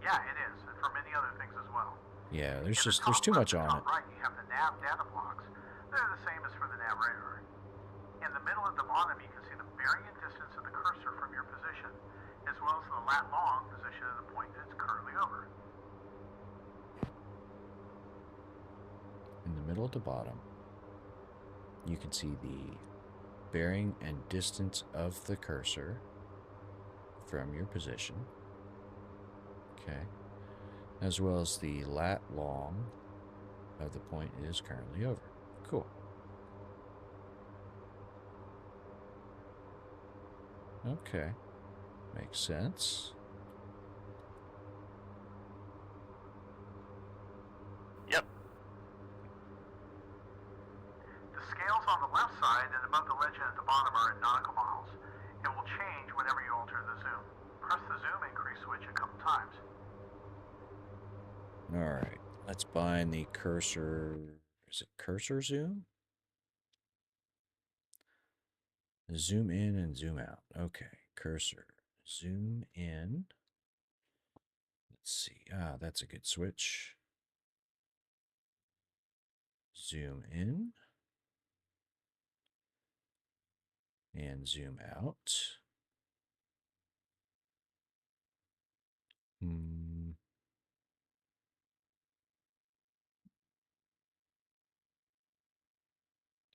Yeah, it is, and for many other things as well. Yeah, In there's the just top there's too left much and on top it. Right, you have the nav data blocks. They're the same as for the nav radar. In the middle at the bottom, you can see the bearing and distance of the cursor from your position, as well as the lat long position of the point that it's currently over. In the middle at the bottom, you can see the bearing and distance of the cursor from your position. Okay. As well as the lat long of the point it is currently over. Cool. Okay. Makes sense. Yep. The scales on the left side and above the legend at the bottom are in nautical miles. It will change whenever you alter the zoom. Press the zoom increase switch a couple times. Alright, let's bind the cursor. Is it cursor zoom? Zoom in and zoom out. Okay, cursor. Zoom in. Let's see. Ah, that's a good switch. Zoom in. And zoom out.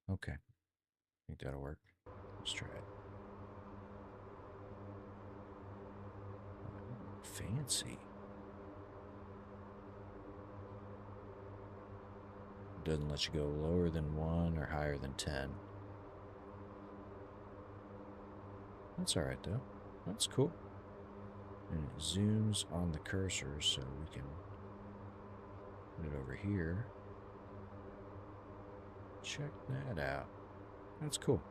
Okay. I think that'll work. Let's try it. Oh, fancy. Doesn't let you go lower than 1 or higher than 10. That's alright though. That's cool. And it zooms on the cursor so we can put it over here. Check that out. That's cool.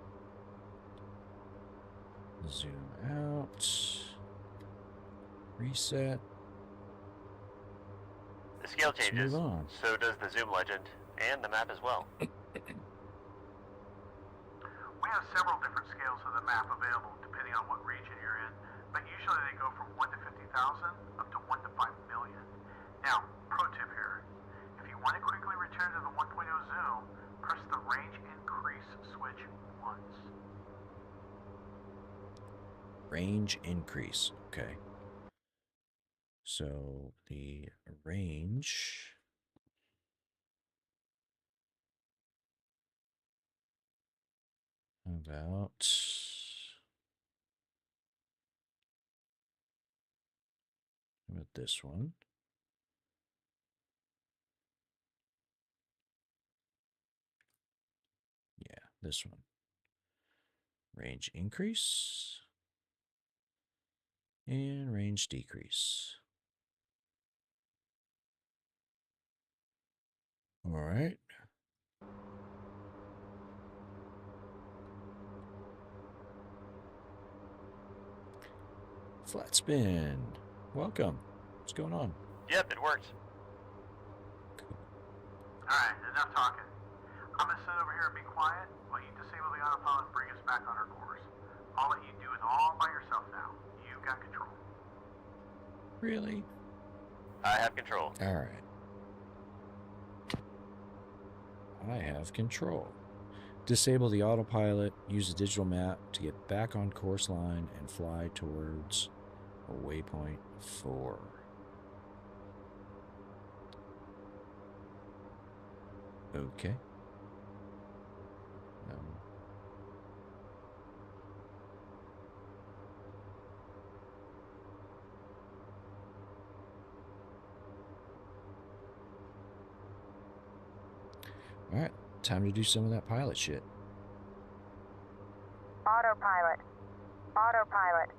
Zoom out. Reset. The scale changes. Move on. So does the zoom legend and the map as well. We have several different scales of the map available depending on what region you're in, but usually they go from 1 to 50,000 up to 1 to 5 million. Now, pro tip here. If you want to quickly return to the 1.0 zoom, press the range increase switch once. Range increase. Okay. So the range about this one? Yeah, this one. Range increase and range decrease. All right. Flat spin. Welcome. What's going on? Yep, it worked. Alright, enough talking. I'm gonna sit over here and be quiet while you disable the autopilot and bring us back on our course. I'll let you do it all by yourself now. You've got control. Really? I have control. All right. I have control. Disable the autopilot, use the digital map to get back on course line and fly towards waypoint 4. Okay. All right, time to do some of that pilot shit. Autopilot. Autopilot.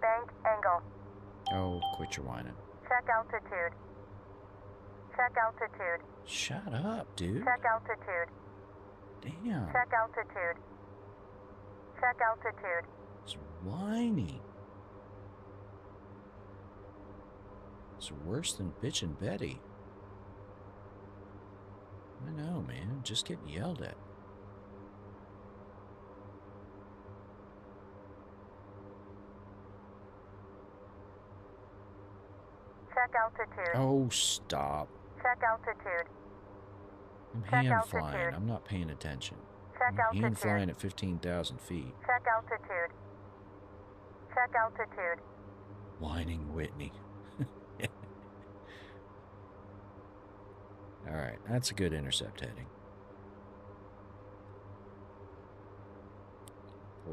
Bank angle. Oh, quit your whining. Check altitude. Check altitude. Shut up, dude. Check altitude. Damn. Check altitude. Check altitude. It's whiny. It's worse than bitchin' Betty. I know, man. Just getting yelled at. Check altitude. Oh, stop. Check altitude. I'm Check hand flying. altitude. I'm not paying attention. Check I'm hand altitude. flying at 15,000 feet. Check altitude. Check altitude. Whining Whitney. All right, that's a good intercept heading.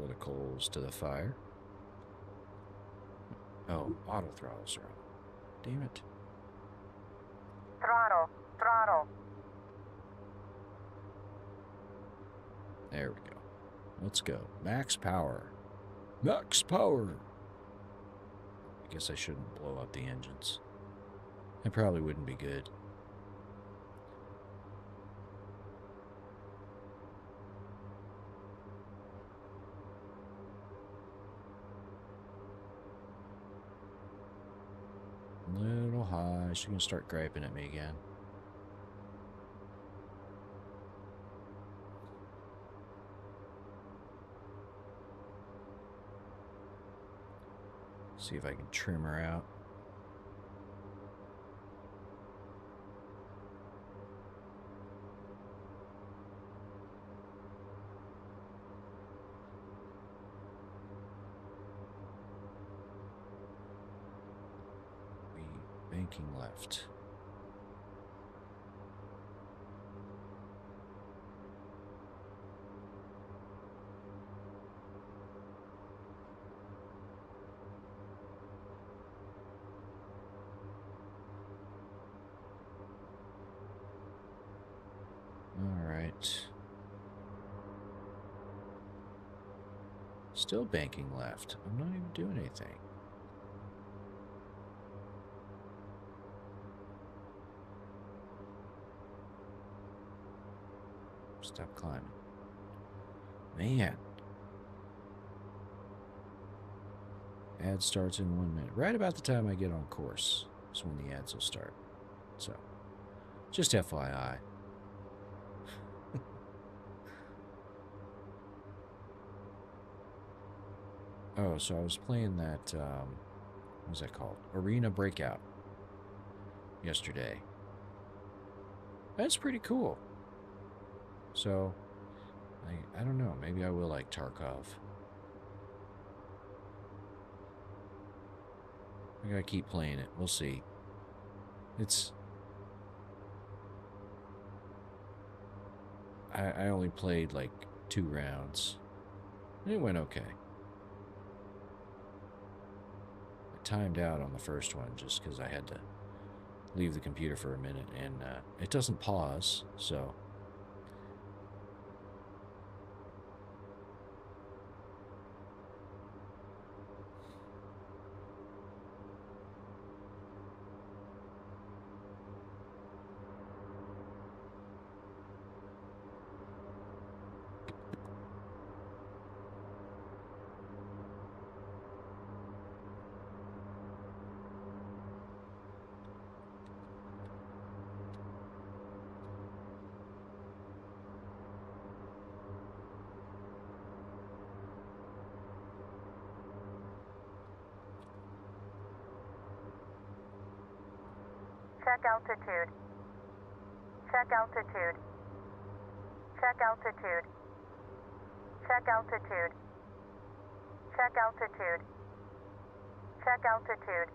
Pour the coals to the fire. Oh, auto throttles are on. Damn it. Throttle. Throttle. There we go. Let's go. Max power. Max power! I guess I shouldn't blow up the engines. It probably wouldn't be good. Little high. She's gonna start griping at me again. See if I can trim her out. Banking left. All right. Still banking left. I'm not even doing anything. Stop climbing. Man. Ad starts in 1 minute. Right about the time I get on course is when the ads will start. So, just FYI. Oh, so I was playing that, what was that called? Arena Breakout yesterday. That's pretty cool. So, I don't know. Maybe I will like Tarkov. I gotta keep playing it. We'll see. It's... I only played like 2 rounds. And it went okay. I timed out on the first one just because I had to leave the computer for a minute. And it doesn't pause, so... Check altitude. Check altitude. Check altitude. Check altitude. Check altitude. Check altitude.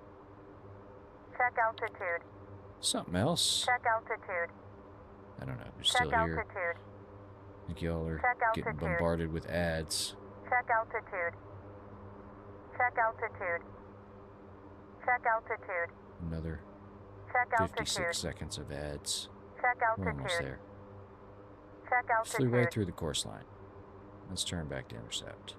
Check altitude. Something else. Check altitude. I don't know. You're Check still here. altitude. I think y'all are Check getting altitude. bombarded with ads. Check altitude. Check altitude. Check altitude. Another Check 56 altitude. seconds of ads. Check We're almost altitude. there. Check Flew right altitude. through the course line. Let's turn back to intercept.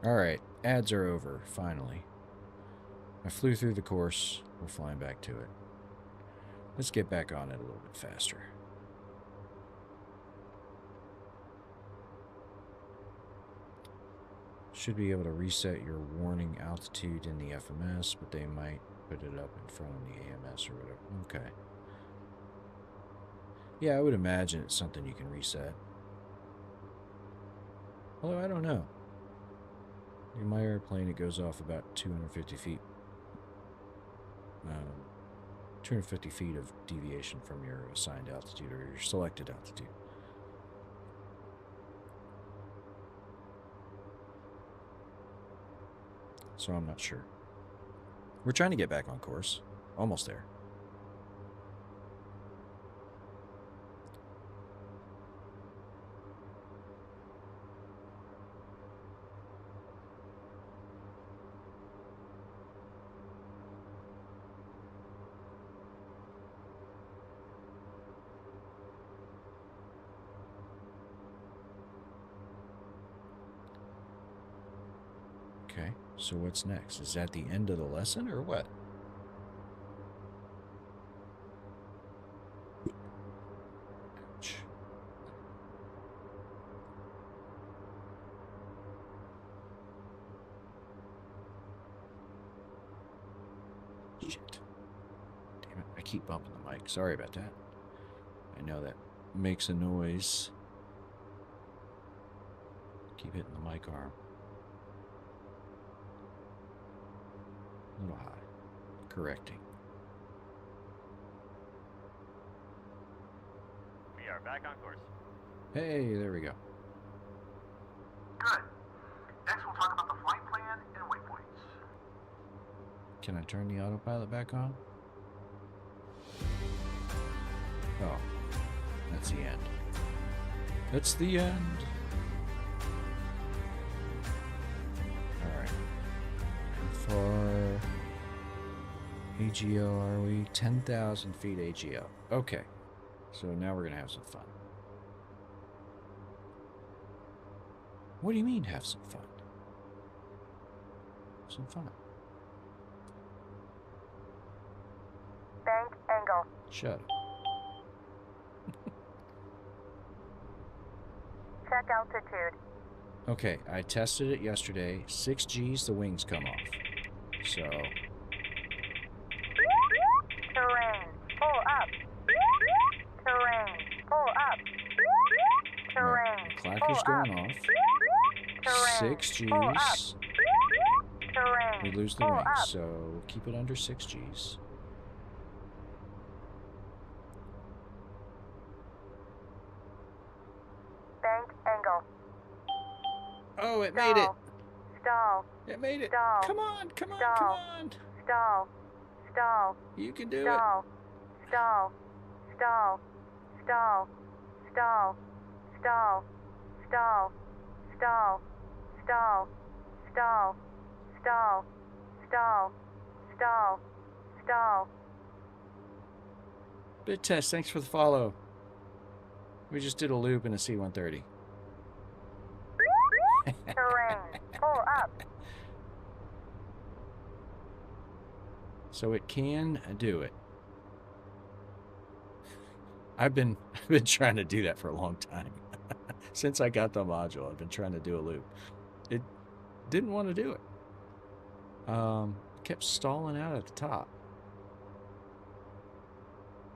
Alright, ads are over, finally. I flew through the course. We're flying back to it. Let's get back on it a little bit faster. Should be able to reset your warning altitude in the FMS, but they might put it up in front of the AMS or whatever. Okay. Yeah, I would imagine it's something you can reset. Although, I don't know. In my airplane, it goes off about 250 feet. 250 feet of deviation from your assigned altitude or your selected altitude. So I'm not sure. We're trying to get back on course. Almost there. Okay, so what's next? Is that the end of the lesson or what? Ouch. Shit. Damn it, I keep bumping the mic. Sorry about that. I know that makes a noise. Keep hitting the mic arm. A little high. Correcting. We are back on course. Hey, there we go. Good. Next, we'll talk about the flight plan and waypoints. Can I turn the autopilot back on? Oh, that's the end. That's the end. Alright. How far AGL are we? 10,000 feet AGL. Okay. So now we're going to have some fun. What do you mean have some fun? Some fun. Bank angle. Shut up. Check altitude. Okay, I tested it yesterday. 6 Gs, the wings come off. So, Terrain. Pull up. Terrain. Pull up. Terrain. clacker's Pull up. going off. Terrain. 6 Pull up. Gs. Terrain. We lose the Pull wings, up. so keep it under 6 Gs. Bank angle. Oh, it made it! Stall. It made it! Stall. Come on, come on, Stall. come on! Stall. Stall. You can do it! Stall. Stall. Stall. Stall. Stall. Stall. Stall. Stall. Stall. Stall. Stall. Stall. Stall. Stall. Bit test, thanks for the follow. We just did a loop in a C-130. Terrain. Pull up. So it can do it. I've been trying to do that for a long time. Since I got the module, I've been trying to do a loop. It didn't want to do it. Kept stalling out at the top.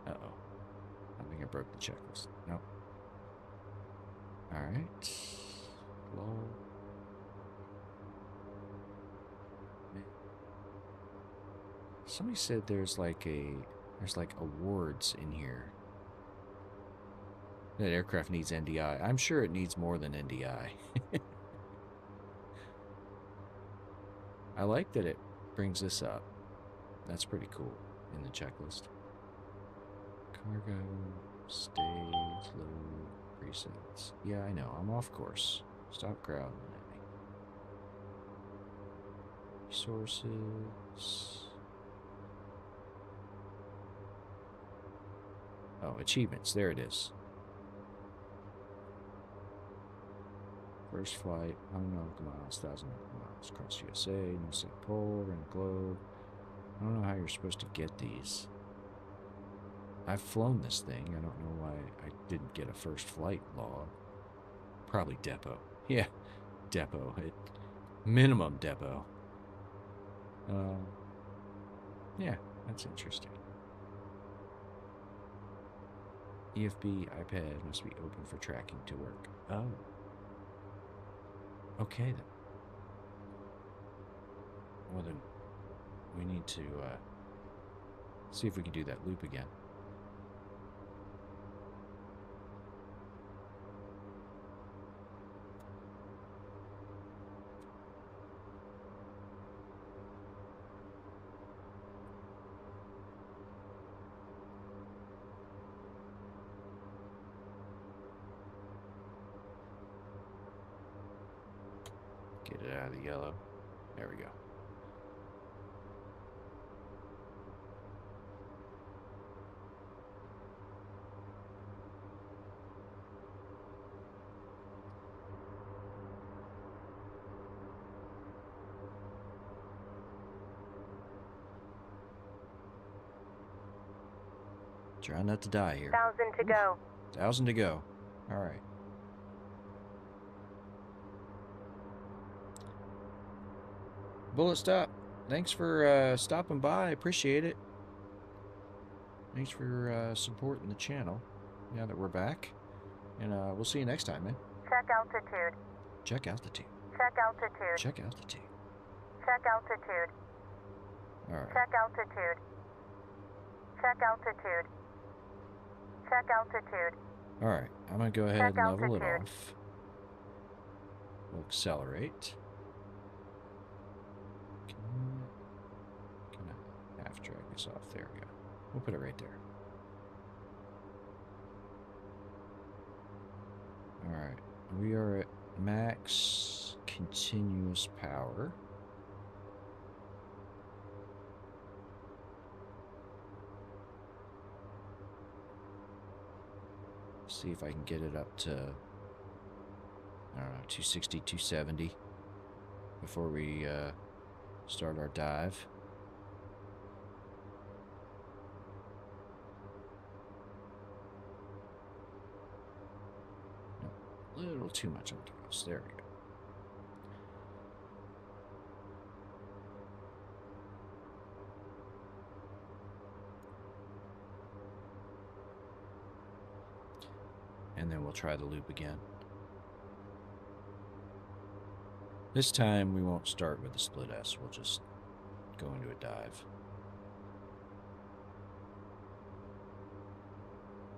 Uh-oh. I think I broke the checklist. Nope. Alright. Low. Somebody said there's like awards in here. That aircraft needs NDI. I'm sure it needs more than NDI. I like that it brings this up. That's pretty cool in the checklist. Cargo, stage, load, presets. Yeah, I know. I'm off course. Stop crowding at me. Resources. Oh, achievements. There it is. First flight, 100 nautical miles, 1,000 nautical miles, across USA, no South Pole, around the globe. I don't know how you're supposed to get these. I've flown this thing. I don't know why I didn't get a first flight log. Probably depot. Yeah, depot. Minimum depot. Yeah, that's interesting. EFB iPad must be open for tracking to work. Oh. Okay then. Well then, we need to see if we can do that loop again. Get it out of the yellow. There we go. Try not to die here. 1,000 to go. 1,000 to go. All right. Bullet stop. Thanks for stopping by. I appreciate it. Thanks for supporting the channel. Now that we're back. And we'll see you next time, man. Check altitude. Check altitude. Check altitude. Check altitude. Check altitude. All right. Check altitude. Check altitude. Check altitude. All right. I'm going to go ahead Check and level it altitude. off. We'll accelerate. Can I half drag this off? There we go. We'll put it right there. All right. We are at max continuous power. See if I can get it up to, I don't know, 260, 270 before we start our dive. No, a little too much on thrust. There we go. And then we'll try the loop again. This time we won't start with the split S. We'll just go into a dive.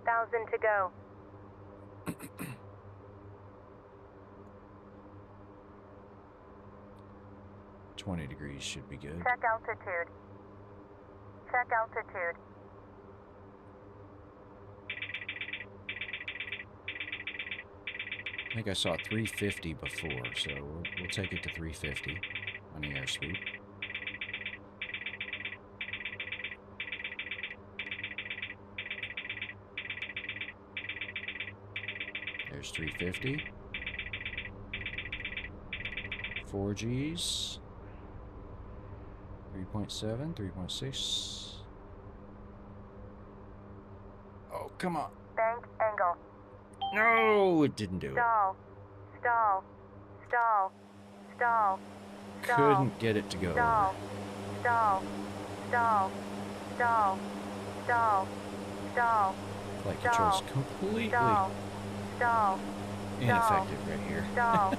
1,000 to go. 20 degrees should be good. Check altitude. Check altitude. I think I saw 350 before, so we'll take it to 350 on the airspeed. There's 350. 4Gs. 3.7, 3.6. Oh, come on. Bank angle. No, it didn't do it. Stall. Stall. Stall. Stall. Stall. Couldn't get it to go. Stall. Stall. Stall. Stall. Stall. Stall. Flight control's completely Stall. Stall. ineffective right here. Stall.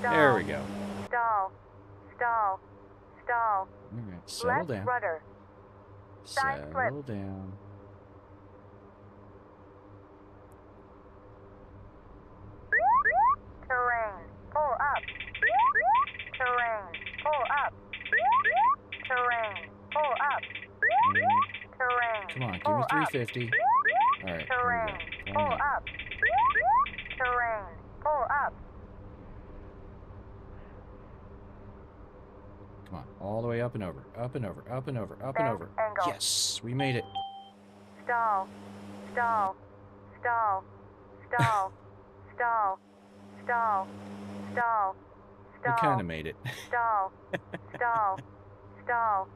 There we go. Stall. Stall. Stall. Alright, settle Left down. rudder. Side flip. Settle down. Terrain. Pull up. Terrain. Pull up. Terrain. Pull up. Terrain. Come on, give Pull me up. 350. Alright, Terrain. here we go. Pull Flying up. up. Terrain. Pull up. Come on, all the way up and over. Up and over, up and over, up and Bank over. angle. Yes, we made it. Stall. Stall. Stall. Stall. Stall. Stall. Stall. We Stall. kind of made it. Stall. Stall. Stall.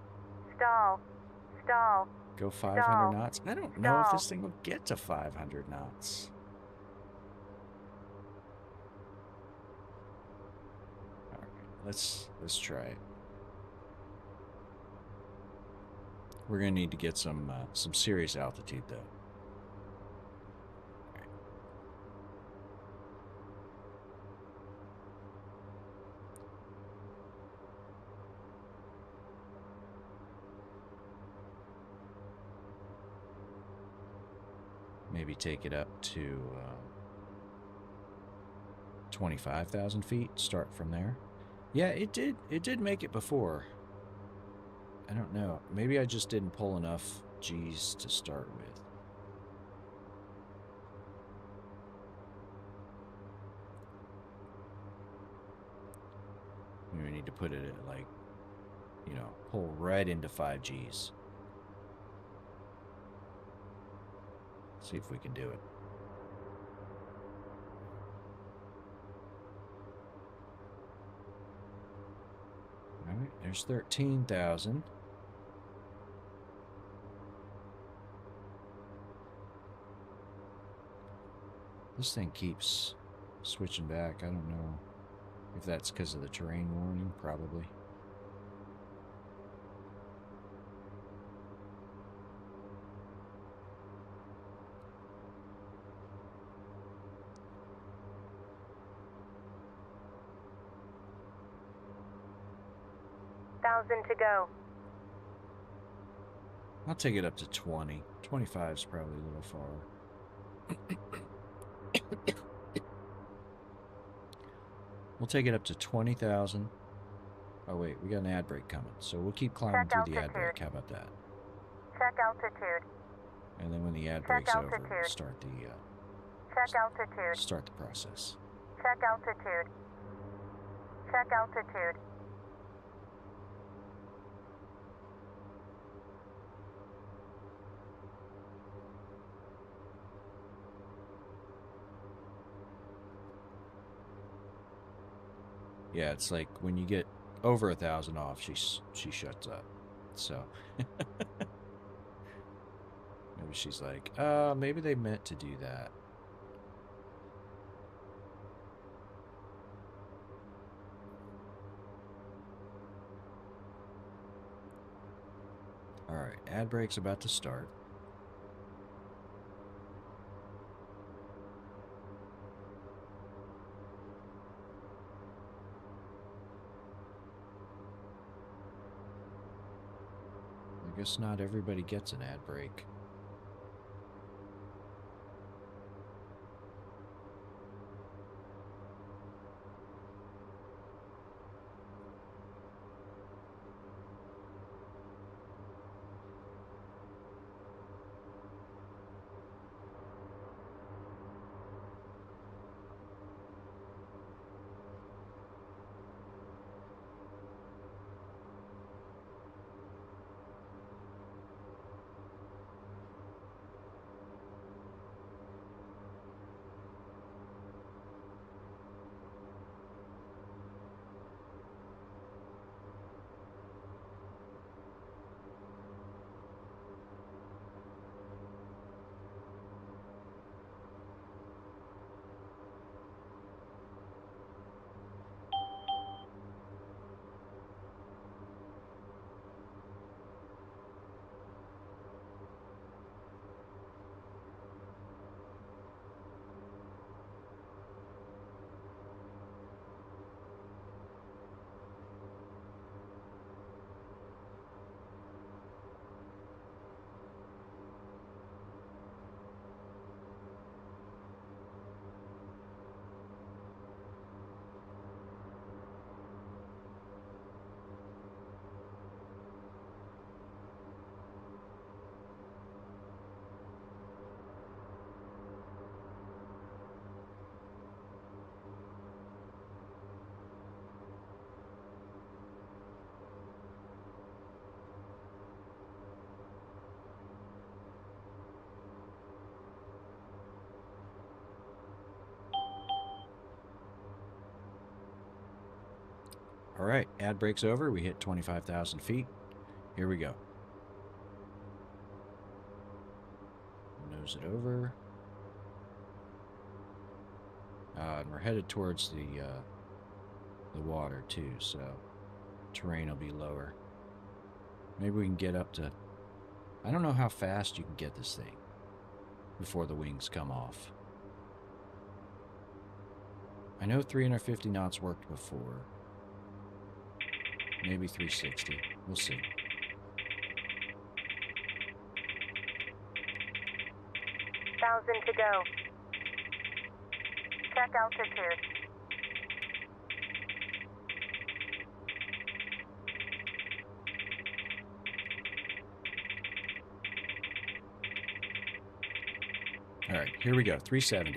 Stall. Stall. Go 500 Stall. knots. I don't know if Stall. this thing will get to 500 knots. Alright, let's try it. We're gonna need to get some serious altitude though. Right. Maybe take it up to 25,000 feet. Start from there. Yeah, it did make it before. I don't know. Maybe I just didn't pull enough G's to start with. We need to put it at, like, you know, pull right into 5 G's. See if we can do it. All right, there's 13,000. This thing keeps switching back. I don't know if that's because of the terrain warning, probably. To go. I'll take it up to 20. 25 is probably a little far. We'll take it up to 20,000. Oh, wait, we got an ad break coming. So we'll keep climbing through the ad break. How about that? Check altitude. And then when the ad break's over, we'll start the check altitude. Start the process. Check altitude. Check altitude. Yeah, it's like when you get over 1,000 off, she shuts up. So maybe she's like, maybe they meant to do that. All right, ad break's about to start. I guess not everybody gets an ad break. All right, ad break's over. We hit 25,000 feet. Here we go. Nose it over. And we're headed towards the the water too, so terrain will be lower. Maybe we can get up to... I don't know how fast you can get this thing before the wings come off. I know 350 knots worked before. Maybe 360. We'll see. Thousand to go. Check altitude. All right, here we go. 370.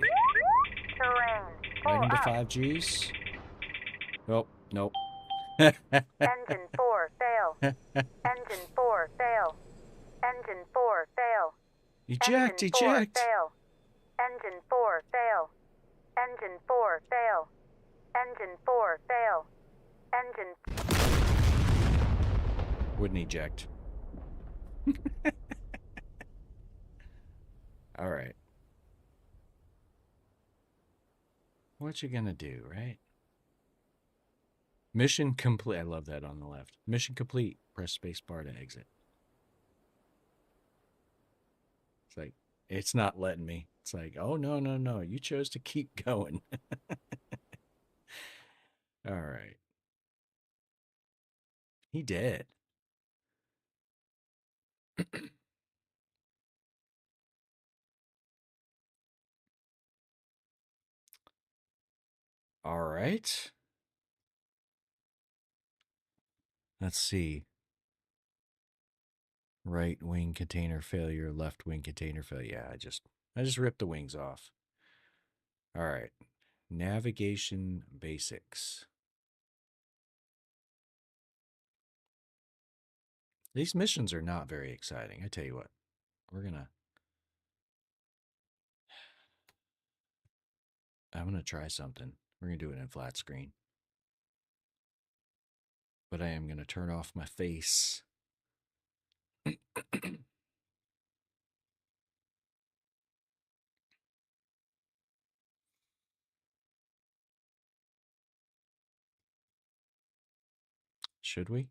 Terrain. Pull Right into up. 5Gs. Oh, nope. Engine 4, fail. Engine 4, fail. Engine 4, fail. Eject, Engine 4, eject. fail. Engine 4, fail. Engine 4, fail. Engine 4, fail. Engine... Wouldn't eject. All right. What you gonna do, right? Mission complete. I love that on the left. Mission complete. Press space bar to exit. It's like, it's not letting me. It's like, oh, no, no, no. You chose to keep going. All right. He did. All right. Let's see. Right wing container failure, left wing container failure. Yeah, I just ripped the wings off. All right. Navigation basics. These missions are not very exciting. I tell you what. I'm gonna try something. We're gonna do it in flat screen. But I am gonna turn off my face. Should we?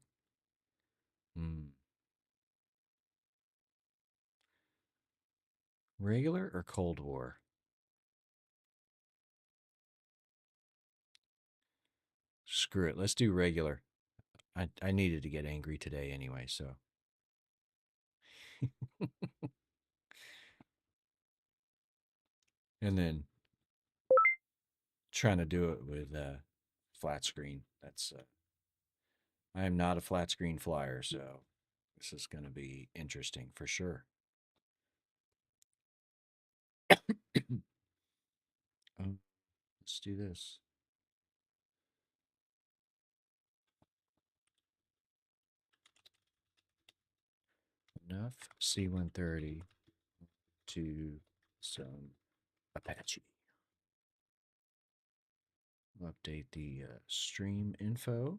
Regular or Cold War? Screw it. Let's do regular. I needed to get angry today anyway, so. And then trying to do it with flat screen. That's I am not a flat screen flyer, so this is going to be interesting for sure. Let's do this. Enough C-130 to some Apache. Update the stream info.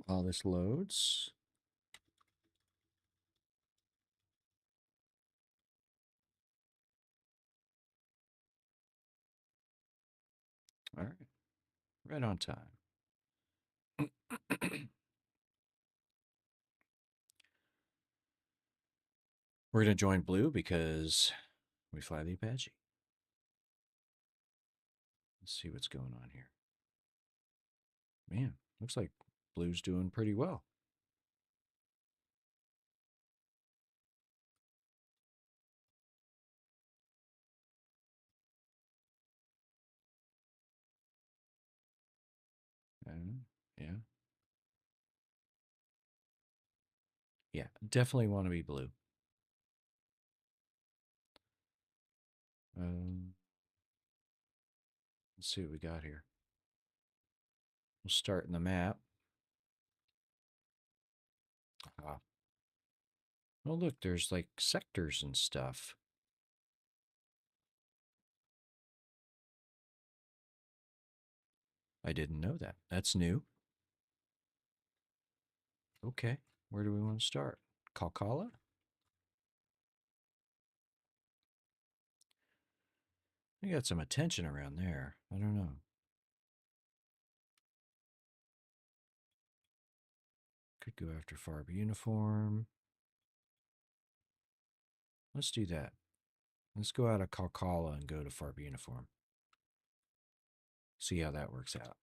While this loads. All right. Right on time. We're going to join Blue because we fly the Apache. Let's see what's going on here. Man, looks like Blue's doing pretty well. Yeah. Yeah, definitely want to be Blue. Let's see what we got here. We'll start in the map. Oh, look, there's like sectors and stuff. I didn't know that. That's new. Okay, where do we want to start? Kalkala? We got some attention around there. I don't know. Could go after Farb uniform. Let's do that. Let's go out of Kalkala and go to Farb uniform. See how that works out.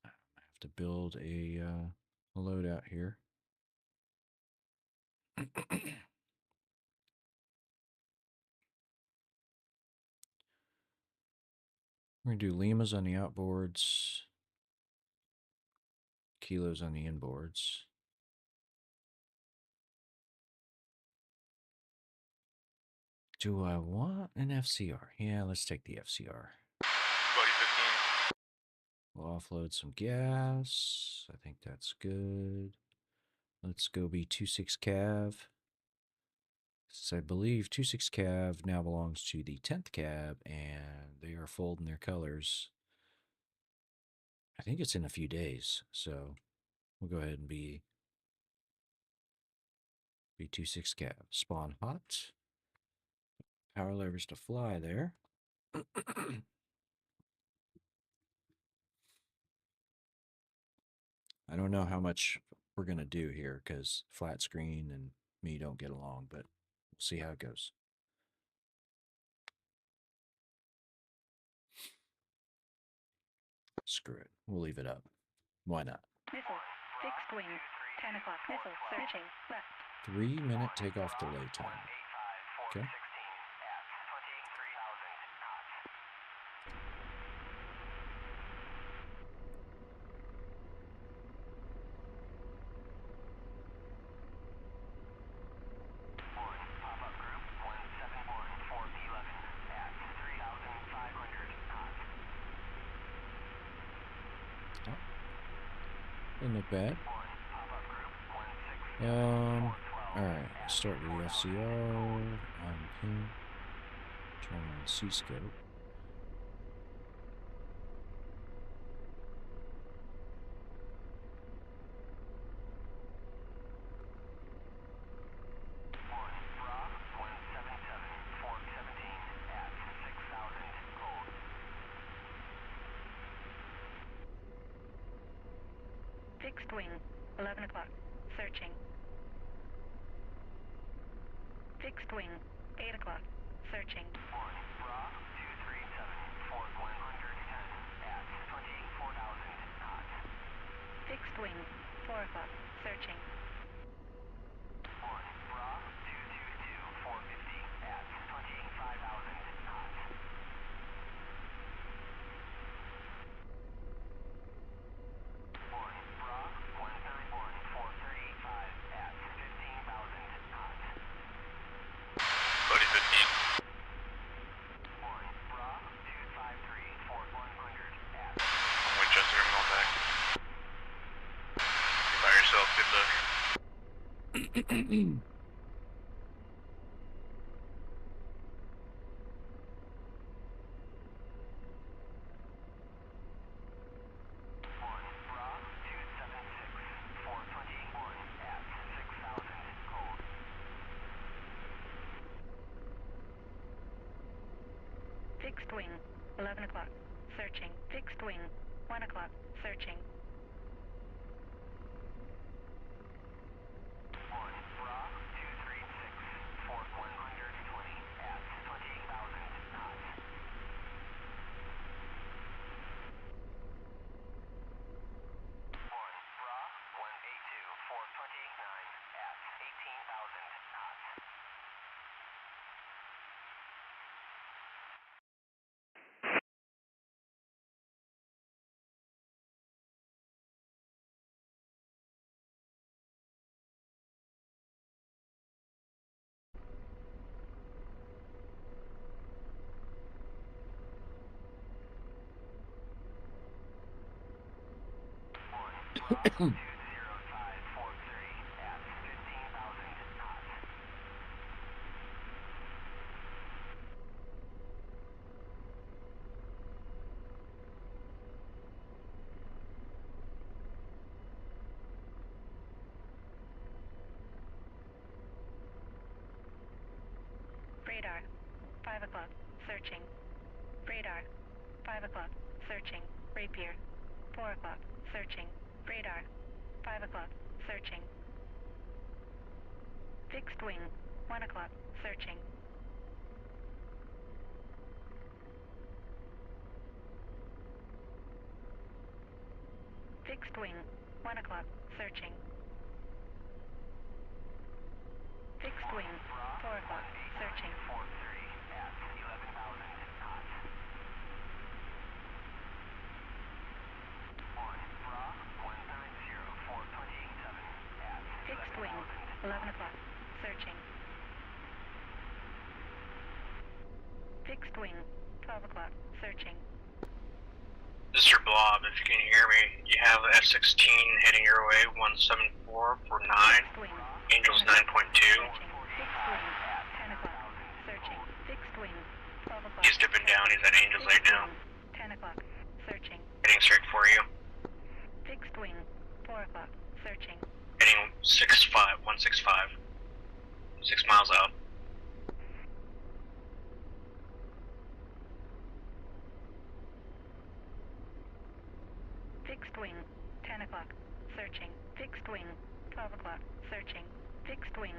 I have to build a loadout here. We're going to do Limas on the outboards, kilos on the inboards. Do I want an FCR? Yeah, let's take the FCR. We'll offload some gas. I think that's good. Let's go be 26 Cav. So I believe 26 Cav now belongs to the 10th Cav, and they are folding their colors. I think it's in a few days, so we'll go ahead and be 26 Cav. Spawn hot. Power levers to fly there. I don't know how much we're going to do here because flat screen and me don't get along, but we'll see how it goes. Screw it. We'll leave it up. Why not? Missile. Fixed wing. 10 o'clock. Missile. Searching. Left. 3-minute takeoff delay time. Okay. Oh. Doesn't look bad. Alright, start with the FCR, on pin, turn on C-scope. Fixed wing. 11 o'clock. Searching. Fixed wing. 8 o'clock. Searching. Fixed wing. 4 o'clock. Searching. Fixed wing. 11 o'clock. Searching. Fixed wing. 1 o'clock. Searching. Radar. 5 o'clock. Searching. Radar. 5 o'clock. Searching. Rapier. 4 o'clock. Searching. Radar. 5 o'clock. Searching. Fixed wing. 1 o'clock. Searching. Fixed wing. 1 o'clock. Searching. Fixed wing. 4 o'clock. Searching. Fixed wing. 11 o'clock. Searching. Fixed wing. 12 o'clock. Searching. This is your blob. If you can hear me, you have F-16 heading your way, 174 for 9. Fixed wing. Angels 9.2. Searching. Fixed wing. 10 o'clock. Searching. Fixed wing. 12 o'clock. He's dipping down. He's at Angels right now. 10 o'clock. Searching. Heading straight for you. Fixed wing. 4 o'clock. Searching. Heading 165. 6 miles out. Fixed wing. 10 o'clock. Searching. Fixed wing. 12 o'clock. Searching. Fixed wing.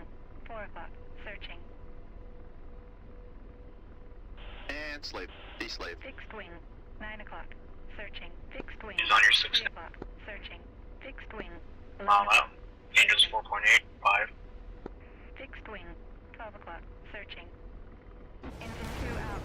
4 o'clock. Searching. And slave. De-slave. Fixed wing. 9 o'clock. Searching. Fixed wing. He's on your 3 6. o'clock. Searching. Fixed wing. 11 Mile o'clock. out. Angels 4.8. 5. Fixed wing. 12 o'clock. Searching. Engine 2 out.